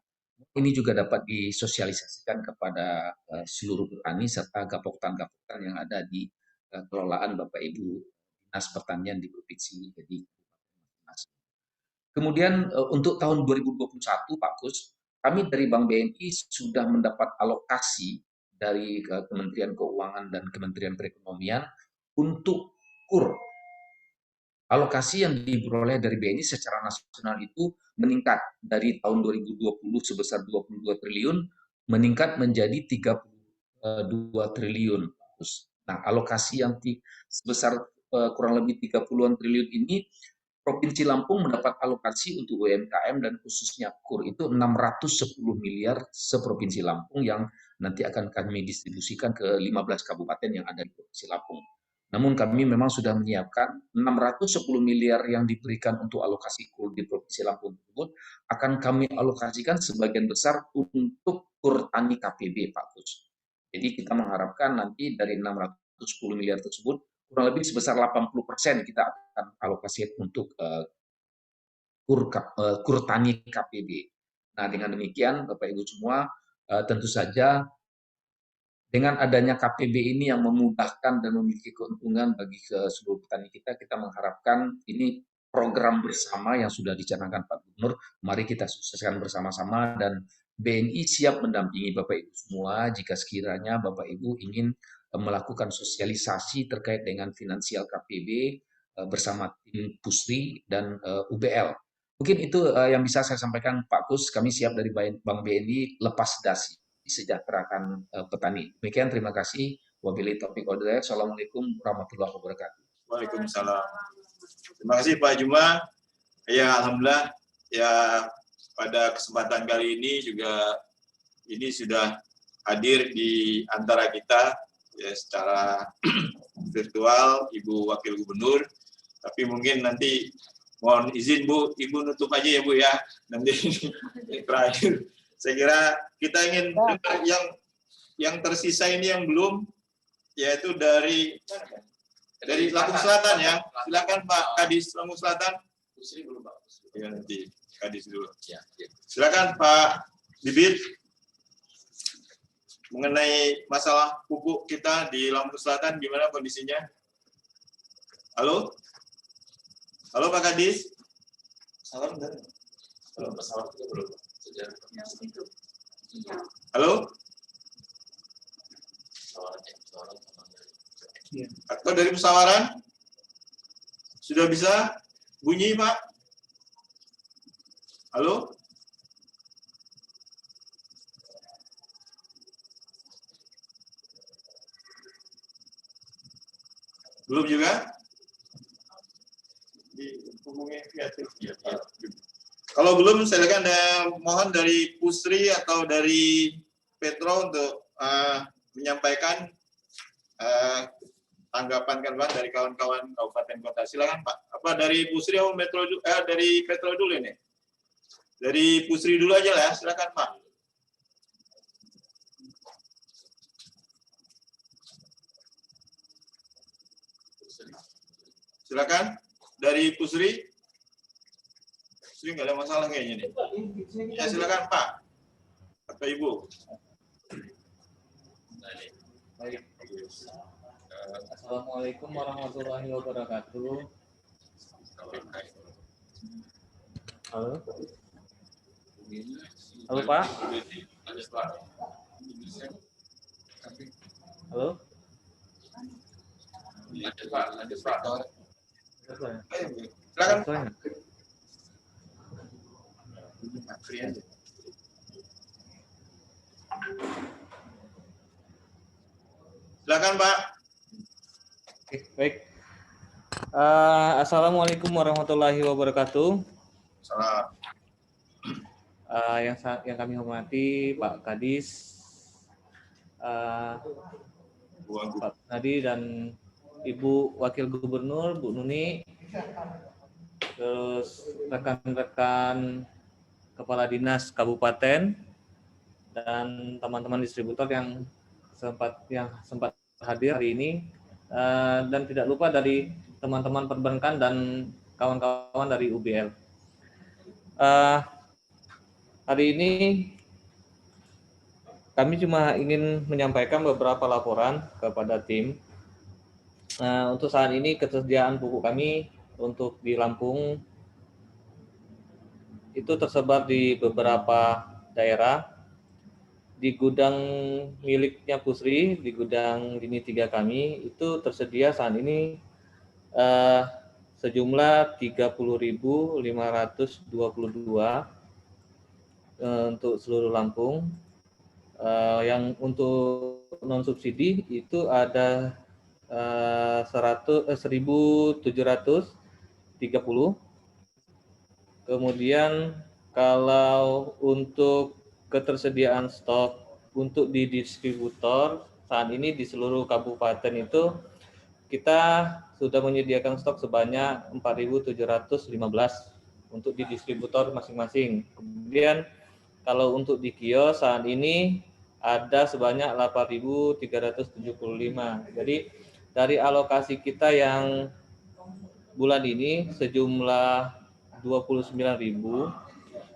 Ini juga dapat disosialisasikan kepada seluruh petani serta gapoktan-gapoktan yang ada di kelolaan Bapak Ibu Dinas Pertanian di Provinsi jadi. Kemudian untuk tahun 2021 Pak Kus, kami dari Bank BNI sudah mendapat alokasi dari Kementerian Keuangan dan Kementerian Perekonomian untuk KUR. Alokasi yang diperoleh dari BNI secara nasional itu meningkat dari tahun 2020 sebesar 22 triliun meningkat menjadi 32 triliun. Nah, alokasi yang sebesar kurang lebih 30-an triliun ini Provinsi Lampung mendapat alokasi untuk UMKM dan khususnya KUR itu 610 miliar seprovinsi Lampung yang nanti akan kami distribusikan ke 15 kabupaten yang ada di Provinsi Lampung. Namun kami memang sudah menyiapkan 610 miliar yang diberikan untuk alokasi KUR di Provinsi Lampung tersebut akan kami alokasikan sebagian besar untuk KUR tani KPB Pak Kus. Jadi kita mengharapkan nanti dari 610 miliar tersebut kurang lebih sebesar 80% kita akan alokasi untuk KUR tani KPB. Nah, dengan demikian Bapak Ibu semua, tentu saja dengan adanya KPB ini yang memudahkan dan memiliki keuntungan bagi seluruh petani kita, kita mengharapkan ini program bersama yang sudah dicanangkan Pak Gubernur, mari kita sukseskan bersama-sama dan BNI siap mendampingi Bapak Ibu semua jika sekiranya Bapak Ibu ingin melakukan sosialisasi terkait dengan finansial KPB bersama tim Pusri dan UBL. Mungkin itu yang bisa saya sampaikan Pak Kus, kami siap dari Bank BNI lepas dasi, sejahterakan petani. Demikian, terima kasih. Wabillahi taufiq wal hidayah. Assalamualaikum warahmatullahi wabarakatuh. Waalaikumsalam. Terima kasih Pak Juma. Ya, alhamdulillah ya pada kesempatan kali ini juga ini sudah hadir di antara kita ya secara virtual Ibu Wakil Gubernur, tapi mungkin nanti mohon izin Bu, Ibu nutup aja ya Bu ya, nanti terakhir. Saya kira kita ingin dengar yang tersisa ini yang belum, yaitu dari Lampung Selatan ya, silakan Pak Kadis Lampung Selatan. Belum Pak. Ya nanti Kadis dulu. Silakan Pak Bibit. Mengenai masalah pupuk kita di Lampung Selatan, gimana kondisinya? Halo? Halo Pak Kadis? Pesawat enggak? Halo, pesawat itu belum. Halo? Atau dari pesawaran? Sudah bisa bunyi Pak? Halo? Belum juga? Dihubungi via telepon. Kalau belum, silakan mohon dari Pusri atau dari Petro untuk menyampaikan tanggapan kan dari kawan-kawan kabupaten kota. Silakan Pak. Apa dari Pusri atau Metro dari Petro dulu ini? Dari Pusri dulu aja lah, silakan Pak. Silakan dari Pusri. Pusri nggak ada masalah kayaknya nih. Ya silakan Pak atau Ibu. Baik. Assalamualaikum warahmatullahi wabarakatuh. Halo. Halo Pak. Halo. Silakan. Silakan Pak. Oke, baik. Assalamualaikum warahmatullahi wabarakatuh. Salam. Yang kami hormati Pak Kadis, Pak Nadi dan Ibu Wakil Gubernur, Bu Nuni, terus rekan-rekan Kepala Dinas Kabupaten dan teman-teman distributor yang sempat hadir hari ini, dan tidak lupa dari teman-teman perbankan dan kawan-kawan dari UBL. Hari ini kami cuma ingin menyampaikan beberapa laporan kepada tim. Untuk saat ini ketersediaan pupuk kami untuk di Lampung itu tersebar di beberapa daerah. Di gudang miliknya Pusri, di gudang Dini 3 kami itu tersedia saat ini sejumlah 30.522 untuk seluruh Lampung. Yang untuk non subsidi itu ada 1.730. Kemudian kalau untuk ketersediaan stok untuk di distributor saat ini di seluruh kabupaten itu kita sudah menyediakan stok sebanyak 4.715 untuk di distributor masing-masing. Kemudian kalau untuk di kios saat ini ada sebanyak 8.375. Jadi dari alokasi kita yang bulan ini sejumlah 29.000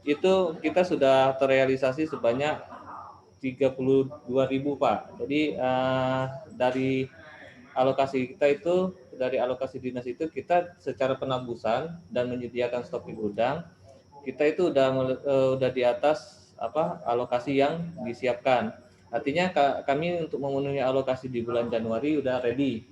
itu kita sudah terrealisasi sebanyak 32.000 Pak. Jadi dari alokasi kita itu, dari alokasi dinas itu kita secara penabusan dan menyediakan stok di gudang, kita itu udah di atas alokasi yang disiapkan. Artinya kami untuk memenuhi alokasi di bulan Januari udah ready.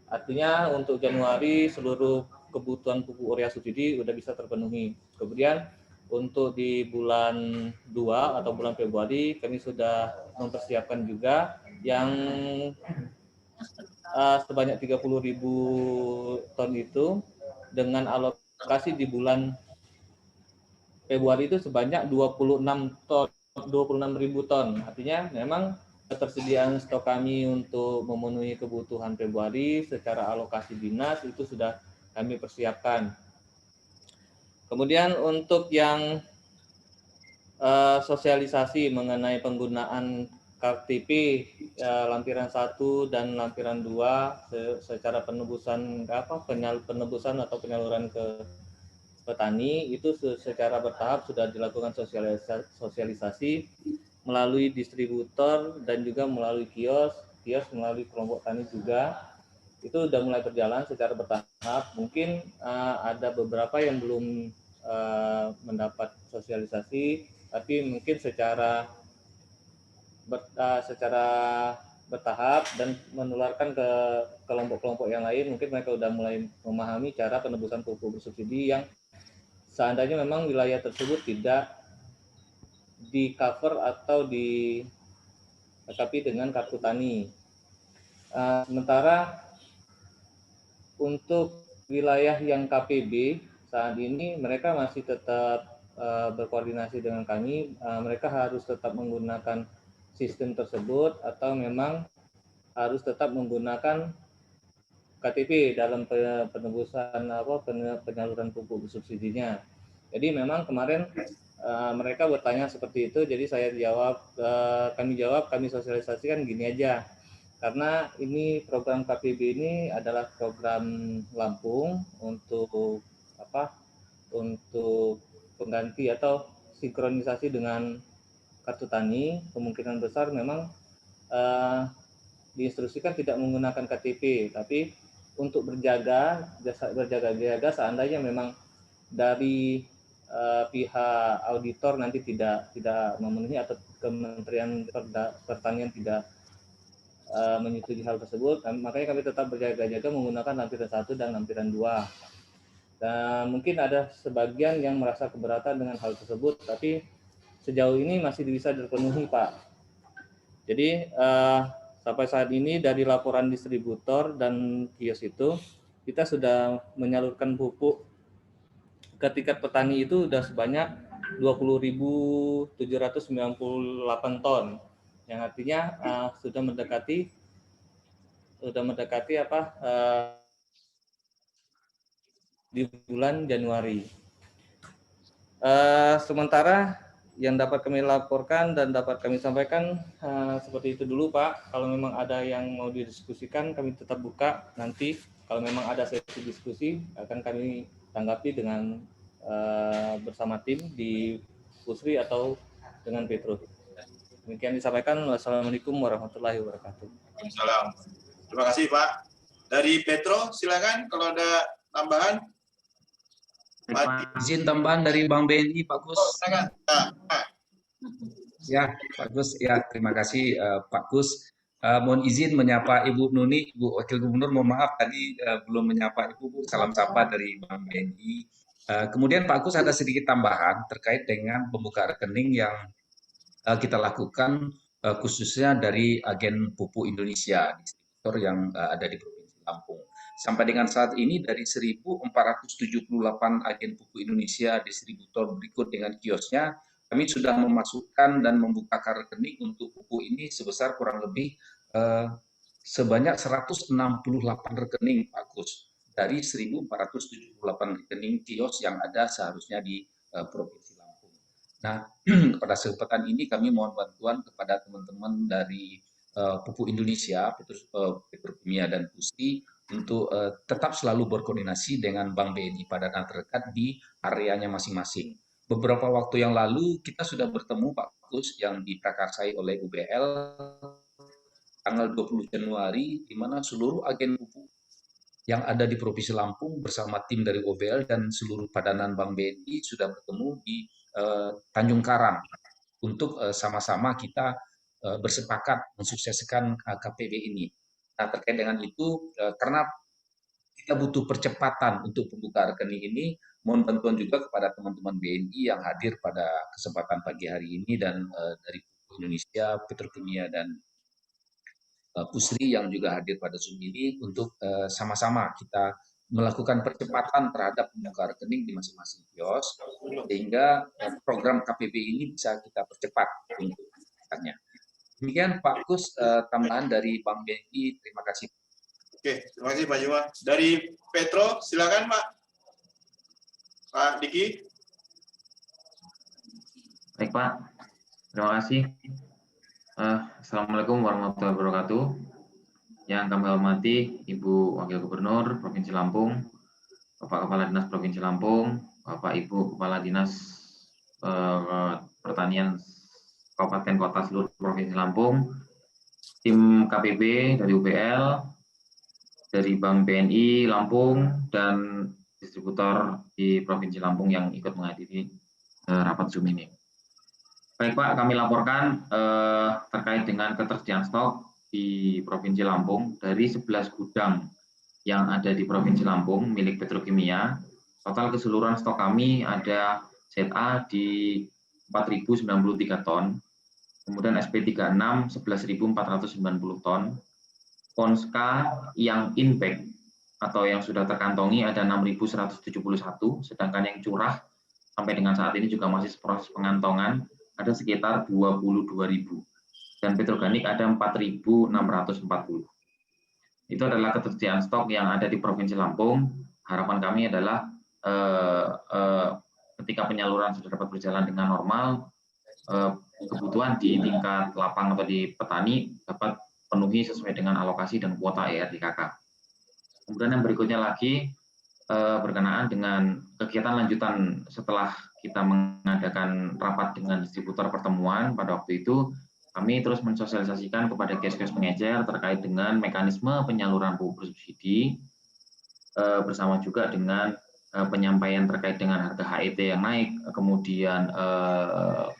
Artinya untuk Januari seluruh kebutuhan pupuk urea subsidi udah bisa terpenuhi. Kemudian untuk di bulan 2 atau bulan Februari kami sudah mempersiapkan juga yang sebanyak 30.000 ton itu dengan alokasi di bulan Februari itu sebanyak 26.000 ton. Artinya memang ketersediaan stok kami untuk memenuhi kebutuhan Februari secara alokasi dinas itu sudah kami persiapkan. Kemudian untuk yang sosialisasi mengenai penggunaan KTP lampiran 1 dan lampiran 2 secara penebusan penebusan atau penyaluran ke petani itu secara bertahap sudah dilakukan sosialisasi melalui distributor dan juga melalui kios melalui kelompok tani juga itu sudah mulai berjalan secara bertahap. Mungkin ada beberapa yang belum mendapat sosialisasi, tapi mungkin secara bertahap dan menularkan ke kelompok-kelompok yang lain, mungkin mereka sudah mulai memahami cara penebusan pupuk bersubsidi yang seandainya memang wilayah tersebut tidak di cover atau dilengkapi dengan kartu tani. Sementara untuk wilayah yang KPB saat ini mereka masih tetap berkoordinasi dengan kami. Mereka harus tetap menggunakan sistem tersebut atau memang harus tetap menggunakan KTP dalam penebusan penyaluran pupuk subsidinya. Jadi memang kemarin mereka bertanya seperti itu, jadi saya jawab, kami sosialisasikan gini aja, karena ini program KPB ini adalah program Lampung untuk untuk pengganti atau sinkronisasi dengan kartu tani. Kemungkinan besar memang diinstruksikan tidak menggunakan KTP, tapi untuk berjaga-jaga seandainya memang dari pihak auditor nanti tidak memenuhi atau Kementerian Pertanian tidak menyetujui hal tersebut, makanya kami tetap berjaga-jaga menggunakan lampiran 1 dan lampiran 2. Dan mungkin ada sebagian yang merasa keberatan dengan hal tersebut, tapi sejauh ini masih bisa terpenuhi, Pak. Jadi sampai saat ini dari laporan distributor dan kios itu, kita sudah menyalurkan pupuk ke tingkat petani itu sudah sebanyak 20.798 ton, yang artinya sudah mendekati di bulan Januari. Sementara yang dapat kami laporkan dan dapat kami sampaikan seperti itu dulu, Pak. Kalau memang ada yang mau didiskusikan, kami tetap buka. Nanti kalau memang ada sesi diskusi, akan kami tanggapi dengan bersama tim di Pusri atau dengan Petro. Demikian disampaikan. Wassalamualaikum warahmatullahi wabarakatuh. Waalaikumsalam. Terima kasih, Pak. Dari Petro, silakan kalau ada tambahan. Izin tambahan dari Bank BNI, Pak Gus. Ya, Pak Gus. Ya, terima kasih Pak Gus. Mohon izin menyapa Ibu Nuni, Ibu Wakil Gubernur. Mohon maaf tadi belum menyapa Ibu. Bu. Salam sapa dari Bank BNI. Kemudian Pak Gus ada sedikit tambahan terkait dengan pembuka rekening yang kita lakukan khususnya dari agen pupuk Indonesia, distributor yang ada di Provinsi Lampung. Sampai dengan saat ini dari 1.478 agen pupuk Indonesia distributor berikut dengan kiosnya, kami sudah memasukkan dan membuka rekening untuk pupuk ini sebesar kurang lebih sebanyak 168 rekening, Pak Gus, dari 1.478 rekening kios yang ada seharusnya di Provinsi Lampung. Nah, pada kesempatan ini kami mohon bantuan kepada teman-teman dari Pupuk Indonesia, Petrokimia dan Pusri untuk tetap selalu berkoordinasi dengan Bank BNI Padanan terdekat di areanya masing-masing. Beberapa waktu yang lalu kita sudah bertemu Pak Gus yang diprakarsai oleh UBL tanggal 20 Januari, di mana seluruh agen pupuk yang ada di Provinsi Lampung bersama tim dari OBL dan seluruh padanan Bank BNI sudah bertemu di Tanjung Karang untuk sama-sama kita bersepakat mensukseskan KPB ini. Nah, terkait dengan itu, karena kita butuh percepatan untuk pembukaan rekening ini, mohon bantuan juga kepada teman-teman BNI yang hadir pada kesempatan pagi hari ini dan dari Indonesia, Petrokimia dan Pusri yang juga hadir pada Zoom ini untuk sama-sama kita melakukan percepatan terhadap pembukaan rekening di masing-masing kios sehingga program KPB ini bisa kita percepat untuk melakukannya. Demikian Pak Gus, tambahan dari Bank BNI. Terima kasih. Oke, terima kasih Pak Juma. Dari Petro, silakan Pak. Pak Diki. Baik Pak, terima kasih. Assalamualaikum warahmatullahi wabarakatuh. Yang kami hormati Ibu Wakil Gubernur Provinsi Lampung, Bapak Kepala Dinas Provinsi Lampung, Bapak Ibu Kepala Dinas Pertanian Kabupaten Kota seluruh Provinsi Lampung, tim KPB dari UBL, dari Bank BNI Lampung, dan distributor di Provinsi Lampung yang ikut menghadiri rapat Zoom ini. Baik Pak, kami laporkan terkait dengan ketersediaan stok di Provinsi Lampung dari 11 gudang yang ada di Provinsi Lampung milik Petrokimia. Total keseluruhan stok kami ada ZA di 4.093 ton, kemudian SP36 11.490 ton, Ponska yang in-bag atau yang sudah terkantongi ada 6.171, sedangkan yang curah sampai dengan saat ini juga masih proses pengantongan ada sekitar 22.000 dan petroganik ada 4.640. Itu adalah ketersediaan stok yang ada di Provinsi Lampung. Harapan kami adalah ketika penyaluran sudah dapat berjalan dengan normal, kebutuhan di tingkat lapang atau di petani dapat penuhi sesuai dengan alokasi dan kuota ERDKK. Kemudian yang berikutnya lagi berkenaan dengan kegiatan lanjutan setelah kita mengadakan rapat dengan distributor pertemuan pada waktu itu, Kami terus mensosialisasikan kepada kios-kios pengecer terkait dengan mekanisme penyaluran pupuk bersubsidi, bersama juga dengan penyampaian terkait dengan harga HET yang naik, kemudian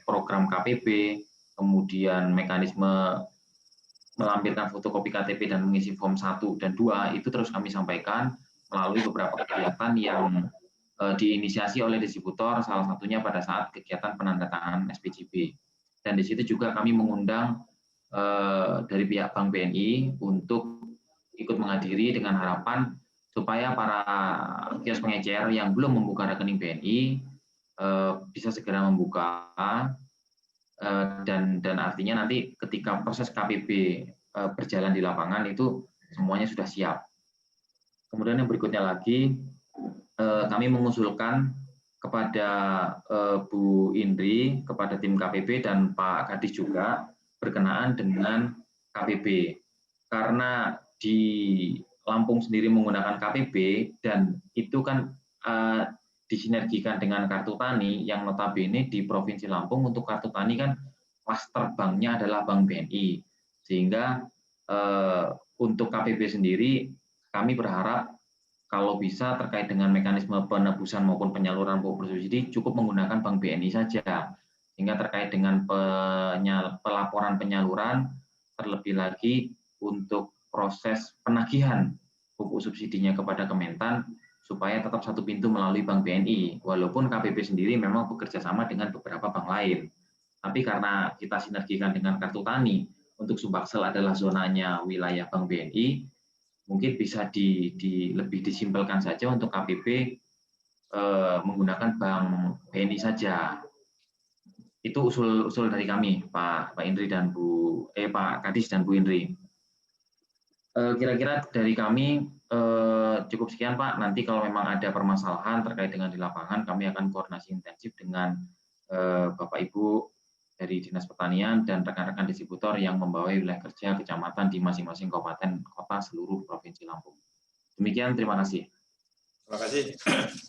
program KPB, kemudian mekanisme melampirkan fotokopi KTP dan mengisi form 1 dan 2, itu terus kami sampaikan melalui beberapa kegiatan yang diinisiasi oleh distributor, salah satunya pada saat kegiatan penandatanganan SPJB. Dan di situ juga kami mengundang dari pihak Bank BNI untuk ikut menghadiri dengan harapan supaya para kios pengecer yang belum membuka rekening BNI bisa segera membuka, dan artinya nanti ketika proses KPB berjalan di lapangan itu semuanya sudah siap. Kemudian yang berikutnya lagi, kami mengusulkan kepada Bu Indri, kepada tim KPB dan Pak Kadis juga berkenaan dengan KPB. Karena di Lampung sendiri menggunakan KPB dan itu kan disinergikan dengan kartu tani yang notabene di Provinsi Lampung untuk kartu tani kan klaster banknya adalah Bank BNI. Sehingga untuk KPB sendiri kami berharap kalau bisa terkait dengan mekanisme penebusan maupun penyaluran pupuk bersubsidi cukup menggunakan Bank BNI saja. Sehingga terkait dengan pelaporan penyaluran, terlebih lagi untuk proses penagihan pupuk subsidinya kepada Kementan, supaya tetap satu pintu melalui Bank BNI. Walaupun KPB sendiri memang bekerja sama dengan beberapa bank lain. Tapi karena kita sinergikan dengan kartu tani, untuk Subaksel adalah zonanya wilayah Bank BNI, mungkin bisa lebih disimpelkan saja untuk KPB menggunakan Bank BNI saja. Itu usul dari kami, Pak Indri dan Pak Kadis dan Bu Indri. Kira-kira dari kami cukup sekian, Pak. Nanti kalau memang ada permasalahan terkait dengan di lapangan, kami akan koordinasi intensif dengan Bapak Ibu dari Dinas Pertanian dan rekan-rekan distributor yang membawahi wilayah kerja kecamatan di masing-masing kabupaten kota seluruh Provinsi Lampung. Demikian, terima kasih. Terima kasih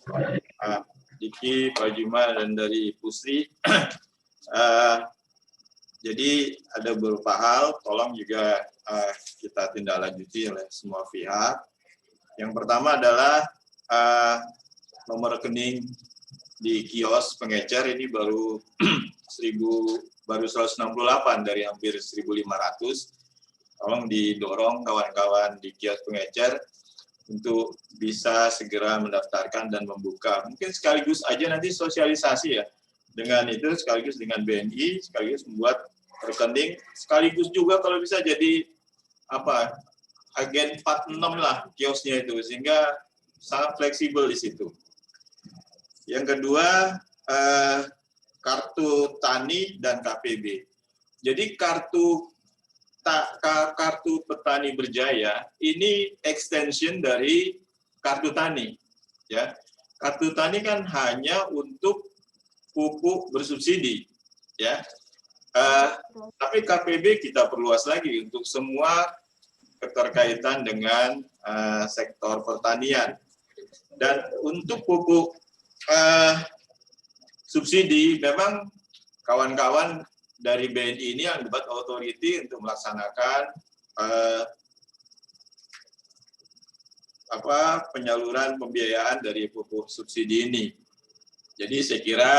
Pak Diki, Pak Juma, dan dari Pusri. Jadi ada beberapa hal, tolong juga kita tindak lanjuti oleh semua pihak. Yang pertama adalah nomor rekening di kios pengecer ini baru 168 dari hampir 1.500. Tolong didorong kawan-kawan di kios pengecer untuk bisa segera mendaftarkan dan membuka. Mungkin sekaligus aja nanti sosialisasi ya dengan itu, sekaligus dengan BNI, sekaligus membuat rekening, sekaligus juga kalau bisa jadi agen 46 lah kiosnya itu, sehingga sangat fleksibel di situ. Yang kedua, kartu tani dan KPB. Jadi kartu petani berjaya ini extension dari kartu tani, ya. Kartu tani kan hanya untuk pupuk bersubsidi, ya. Tapi KPB kita perluas lagi untuk semua keterkaitan dengan sektor pertanian. Dan untuk pupuk subsidi, memang kawan-kawan dari BNI ini yang dapat authority untuk melaksanakan penyaluran pembiayaan dari pupuk subsidi ini. Jadi saya kira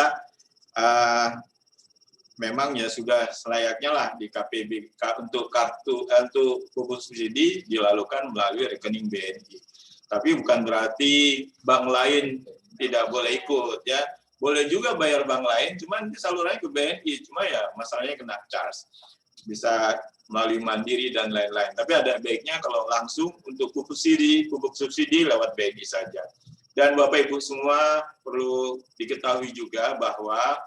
memang ya sudah selayaknya lah di KPB untuk untuk pupuk subsidi dilakukan melalui rekening BNI. Tapi bukan berarti bank lain tidak boleh ikut, ya. Boleh juga bayar bank lain, cuman salurannya ke BNI, cuma ya masalahnya kena charge. Bisa melalui Mandiri dan lain-lain. Tapi ada baiknya kalau langsung untuk pupuk subsidi lewat BNI saja. Dan Bapak Ibu semua perlu diketahui juga bahwa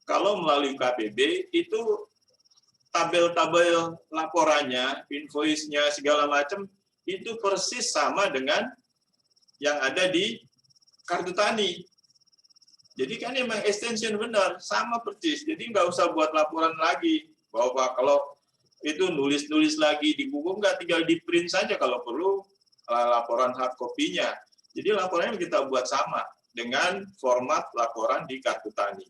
kalau melalui KPB itu tabel-tabel laporannya, invoice-nya segala macam itu persis sama dengan yang ada di kartu tani. Jadi kan emang extension benar, sama persis. Jadi nggak usah buat laporan lagi. Bahwa kalau itu nulis-nulis lagi di buku, nggak, tinggal di print saja kalau perlu laporan hard copy-nya. Jadi laporannya kita buat sama dengan format laporan di kartu tani.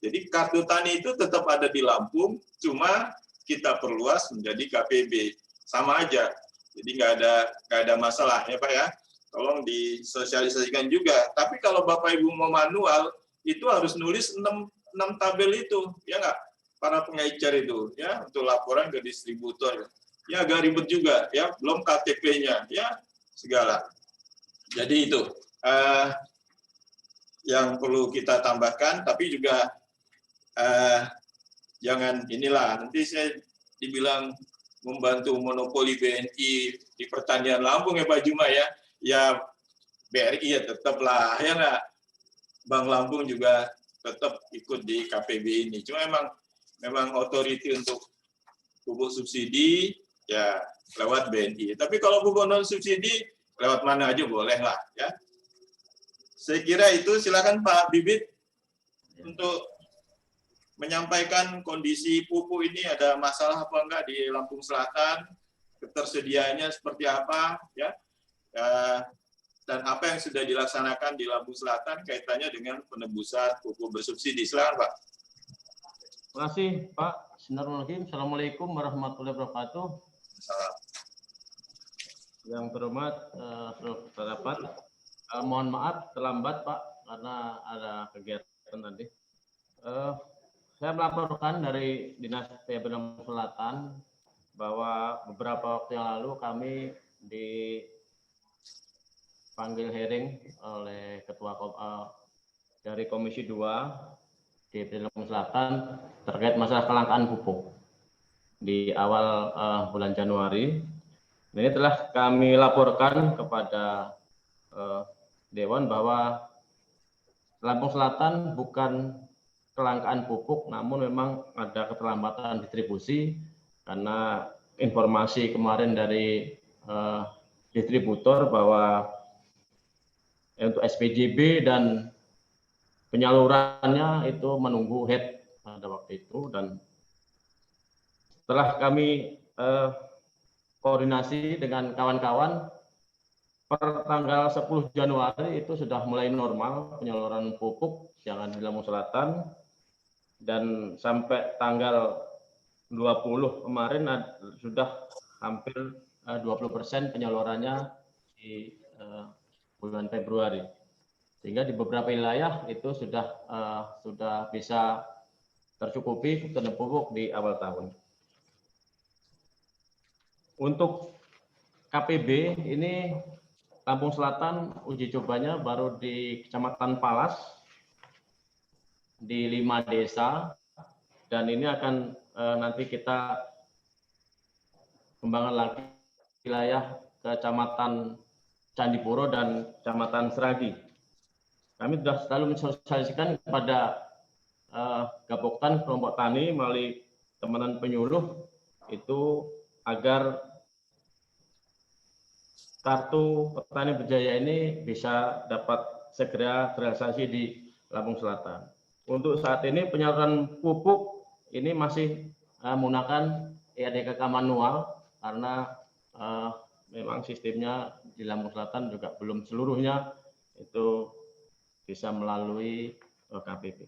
Jadi kartu tani itu tetap ada di Lampung, cuma kita perluas menjadi KPB, sama aja. Jadi nggak ada masalah ya Pak ya. Tolong disosialisasikan juga. Tapi kalau Bapak Ibu mau manual, itu harus nulis 6 tabel itu, ya nggak? Para pengecer itu, ya, untuk laporan ke distributor. Ya agak ribet juga, ya, belum KTP-nya, ya, segala. Jadi itu yang perlu kita tambahkan, tapi juga jangan inilah, nanti saya dibilang membantu monopoli BNI di pertanian Lampung ya Pak Juma ya. Ya BRI ya tetaplah, ya nggak? Bank Lampung juga tetap ikut di KPB ini. Cuma memang otoriti untuk pupuk subsidi ya lewat BNI. Tapi kalau pupuk non subsidi lewat mana aja boleh lah ya. Saya kira itu, silakan Pak Bibit untuk menyampaikan kondisi pupuk ini, ada masalah apa enggak di Lampung Selatan, ketersediaannya seperti apa ya. Dan apa yang sudah dilaksanakan di Lampung Selatan kaitannya dengan penebusan pupuk bersubsidi. Silakan Pak. Terima kasih Pak. Bismillahirrahmanirrahim. Assalamualaikum warahmatullahi wabarakatuh. Salam. Yang terhormat seluruh rapat, mohon maaf terlambat Pak karena ada kegiatan tadi. Saya melaporkan dari Dinas PAP Lampung Selatan bahwa beberapa waktu yang lalu kami dipanggil hearing oleh Ketua dari Komisi 2 di Lampung Selatan terkait masalah kelangkaan pupuk di awal bulan Januari. Ini telah kami laporkan kepada Dewan bahwa Lampung Selatan bukan kelangkaan pupuk, namun memang ada keterlambatan distribusi karena informasi kemarin dari distributor bahwa untuk SPJB dan penyalurannya itu menunggu head pada waktu itu, dan setelah kami koordinasi dengan kawan-kawan per tanggal 10 Januari itu sudah mulai normal penyaluran pupuk yang ada di Lampung Selatan, dan sampai tanggal 20 kemarin sudah hampir 20% penyalurannya di bulan Februari, sehingga di beberapa wilayah itu sudah bisa tercukupi kebutuhan pupuk di awal tahun. Untuk KPB ini Lampung Selatan uji cobanya baru di Kecamatan Palas di 5 desa, dan ini akan nanti kita kembangkan lagi wilayah Kecamatan Candipuro dan Kecamatan Seragi. Kami sudah selalu mensosialisasikan kepada Gapoktan kelompok tani melalui teman penyuluh itu agar kartu petani berjaya ini bisa dapat segera terrealisasi di Lampung Selatan. Untuk saat ini penyaluran pupuk ini masih menggunakan ERDKK manual karena memang sistemnya di Lampung Selatan juga belum seluruhnya itu bisa melalui KPP.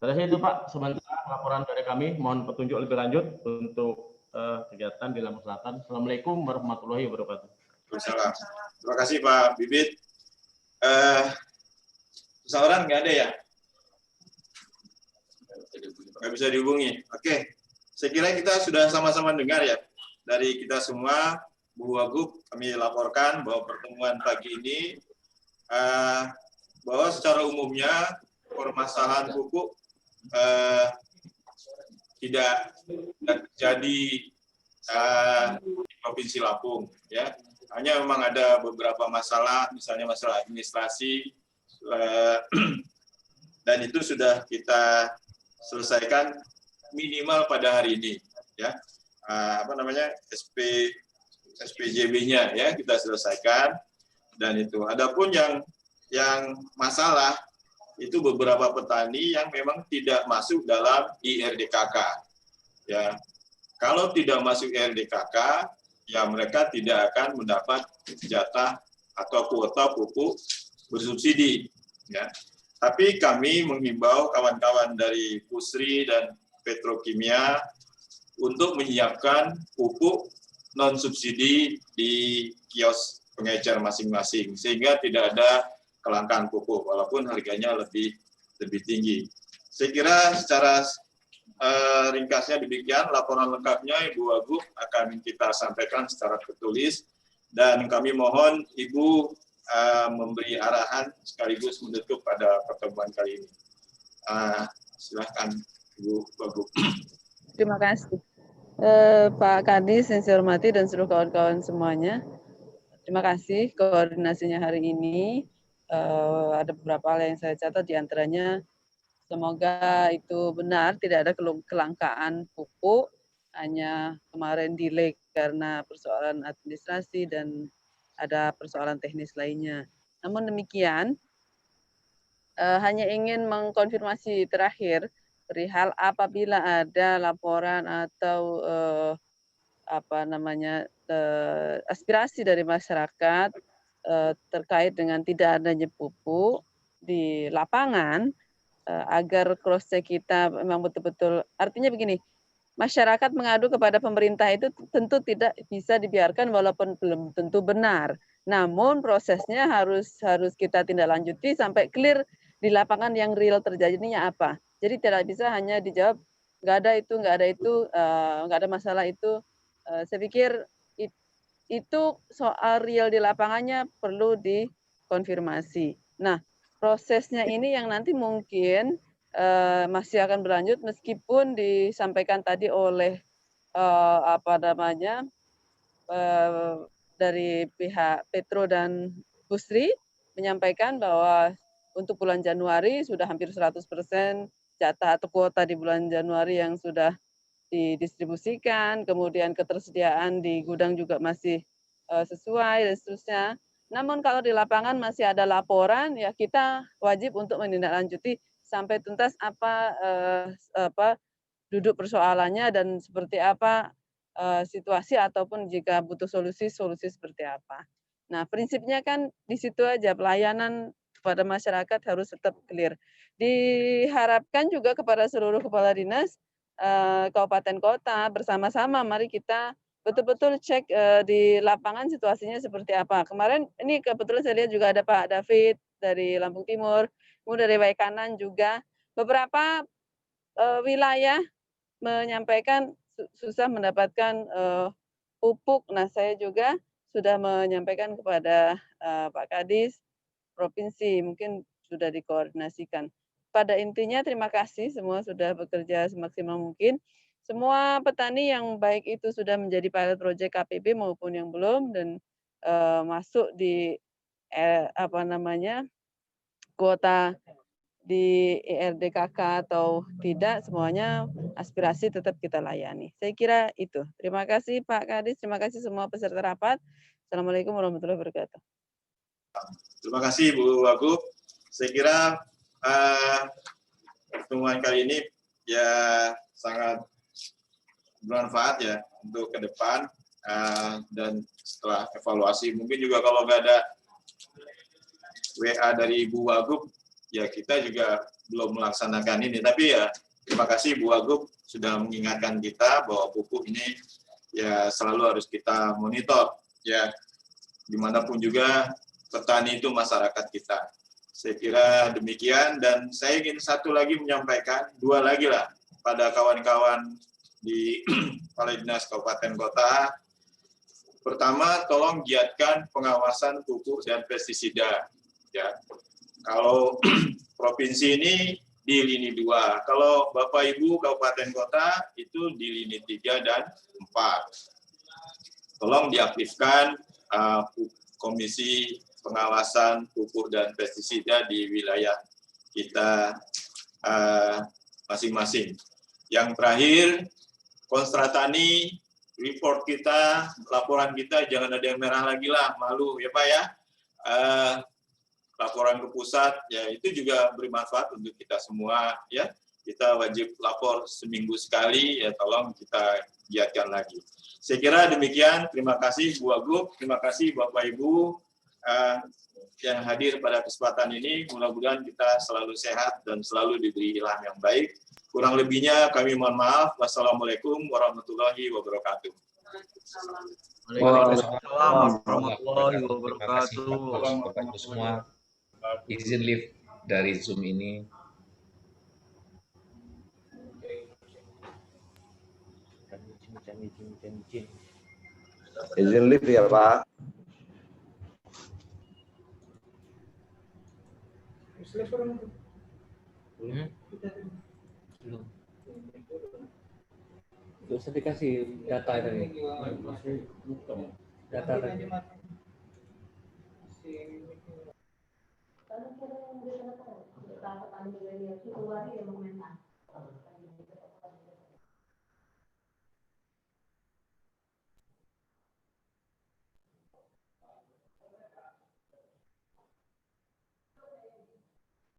Setelah itu Pak, sementara laporan dari kami, mohon petunjuk lebih lanjut untuk kegiatan di Lampung Selatan. Assalamualaikum warahmatullahi wabarakatuh. Waalaikumsalam. Terima kasih Pak Bibit. Seseorang nggak ada ya? Nggak bisa dihubungi. Oke, saya kira kita sudah sama-sama dengar ya dari kita semua. Bu Wagub, kami laporkan bahwa pertemuan pagi ini bahwa secara umumnya permasalahan pupuk tidak terjadi di Provinsi Lampung, ya. Hanya memang ada beberapa masalah, misalnya masalah administrasi, dan itu sudah kita selesaikan minimal pada hari ini, ya. SPJB-nya ya kita selesaikan, dan itu. Adapun yang masalah itu beberapa petani yang memang tidak masuk dalam IRDKK. Ya, kalau tidak masuk IRDKK, ya mereka tidak akan mendapat jatah atau kuota pupuk bersubsidi. Ya, tapi kami menghimbau kawan-kawan dari Pusri dan Petrokimia untuk menyiapkan pupuk non subsidi di kios pengecer masing-masing, sehingga tidak ada kelangkaan pupuk walaupun harganya lebih tinggi. Saya kira secara ringkasnya demikian. Laporan lengkapnya Ibu Wagub akan kita sampaikan secara tertulis, dan kami mohon Ibu memberi arahan sekaligus menutup pada pertemuan kali ini. Silakan Ibu Wagub. Terima kasih Pak Kadis yang saya hormati dan seluruh kawan-kawan semuanya. Terima kasih koordinasinya hari ini. Ada beberapa hal yang saya catat, diantaranya semoga itu benar, tidak ada kelangkaan pupuk, hanya kemarin delay karena persoalan administrasi dan ada persoalan teknis lainnya. Namun demikian, hanya ingin mengkonfirmasi terakhir perihal apabila ada laporan atau aspirasi dari masyarakat terkait dengan tidak adanya pupuk di lapangan, agar cross check kita memang betul-betul, artinya begini, masyarakat mengadu kepada pemerintah itu tentu tidak bisa dibiarkan walaupun belum tentu benar. Namun prosesnya harus kita tindak lanjuti sampai clear di lapangan yang real terjadinya apa. Jadi tidak bisa hanya dijawab nggak ada itu, nggak ada masalah itu. Saya pikir itu soal real di lapangannya perlu dikonfirmasi. Nah, prosesnya ini yang nanti mungkin masih akan berlanjut meskipun disampaikan tadi oleh dari pihak Petro dan Busri menyampaikan bahwa untuk bulan Januari sudah hampir 100% jatah atau kuota di bulan Januari yang sudah didistribusikan, kemudian ketersediaan di gudang juga masih sesuai dan seterusnya. Namun kalau di lapangan masih ada laporan, ya kita wajib untuk menindaklanjuti sampai tuntas apa duduk persoalannya dan seperti apa situasi, ataupun jika butuh solusi seperti apa. Nah, prinsipnya kan di situ aja, pelayanan kepada masyarakat harus tetap clear. Diharapkan juga kepada seluruh kepala dinas kabupaten kota bersama-sama mari kita betul-betul cek di lapangan situasinya seperti apa. Kemarin ini kebetulan saya lihat juga ada Pak David dari Lampung Timur, kemudian dari Waikanan juga. Beberapa wilayah menyampaikan susah mendapatkan pupuk. Nah, saya juga sudah menyampaikan kepada Pak Kadis Provinsi, mungkin sudah dikoordinasikan. Pada intinya terima kasih semua sudah bekerja semaksimal mungkin. Semua petani yang baik itu sudah menjadi pilot project KPB maupun yang belum dan masuk di kuota di ERDKK atau tidak, semuanya aspirasi tetap kita layani. Saya kira itu. Terima kasih Pak Kadis, terima kasih semua peserta rapat. Assalamualaikum warahmatullahi wabarakatuh. Terima kasih Bu Wagub. Saya kira pertemuan kali ini ya sangat bermanfaat ya untuk ke depan, dan setelah evaluasi mungkin juga kalau nggak ada WA dari Bu Wagub ya kita juga belum melaksanakan ini. Tapi ya terima kasih Bu Wagub sudah mengingatkan kita bahwa pupuk ini ya selalu harus kita monitor ya, dimanapun juga petani itu masyarakat kita. Saya kira demikian, dan saya ingin satu lagi menyampaikan, dua lagi lah pada kawan-kawan di Kepala Dinas Kabupaten Kota. Pertama, tolong giatkan pengawasan pupuk dan pestisida. Ya, kalau provinsi ini di lini 2, kalau Bapak Ibu Kabupaten Kota itu di lini 3 dan 4. Tolong diaktifkan komisi pengawasan pupuk dan pestisida di wilayah kita masing-masing. Yang terakhir, Konstratani, report kita, laporan kita jangan ada yang merah lagi lah, malu ya Pak ya. Laporan ke pusat ya itu juga bermanfaat untuk kita semua ya. Kita wajib lapor seminggu sekali ya, tolong kita giatkan lagi. Saya kira demikian. Terima kasih Bu Wagub, terima kasih Bapak Ibu yang hadir pada kesempatan ini. Mudah-mudahan kita selalu sehat dan selalu diberi ilham yang baik. Kurang lebihnya kami mohon maaf. Wassalamualaikum warahmatullahi wabarakatuh. Waalaikumsalam warahmatullahi Terima kasih wabarakatuh. Bapak Ibu semua. Izin live dari Zoom ini. Izin live ya Pak. Belum. Belum saya dikasih data tadi. Data tadi. Kalau kita yang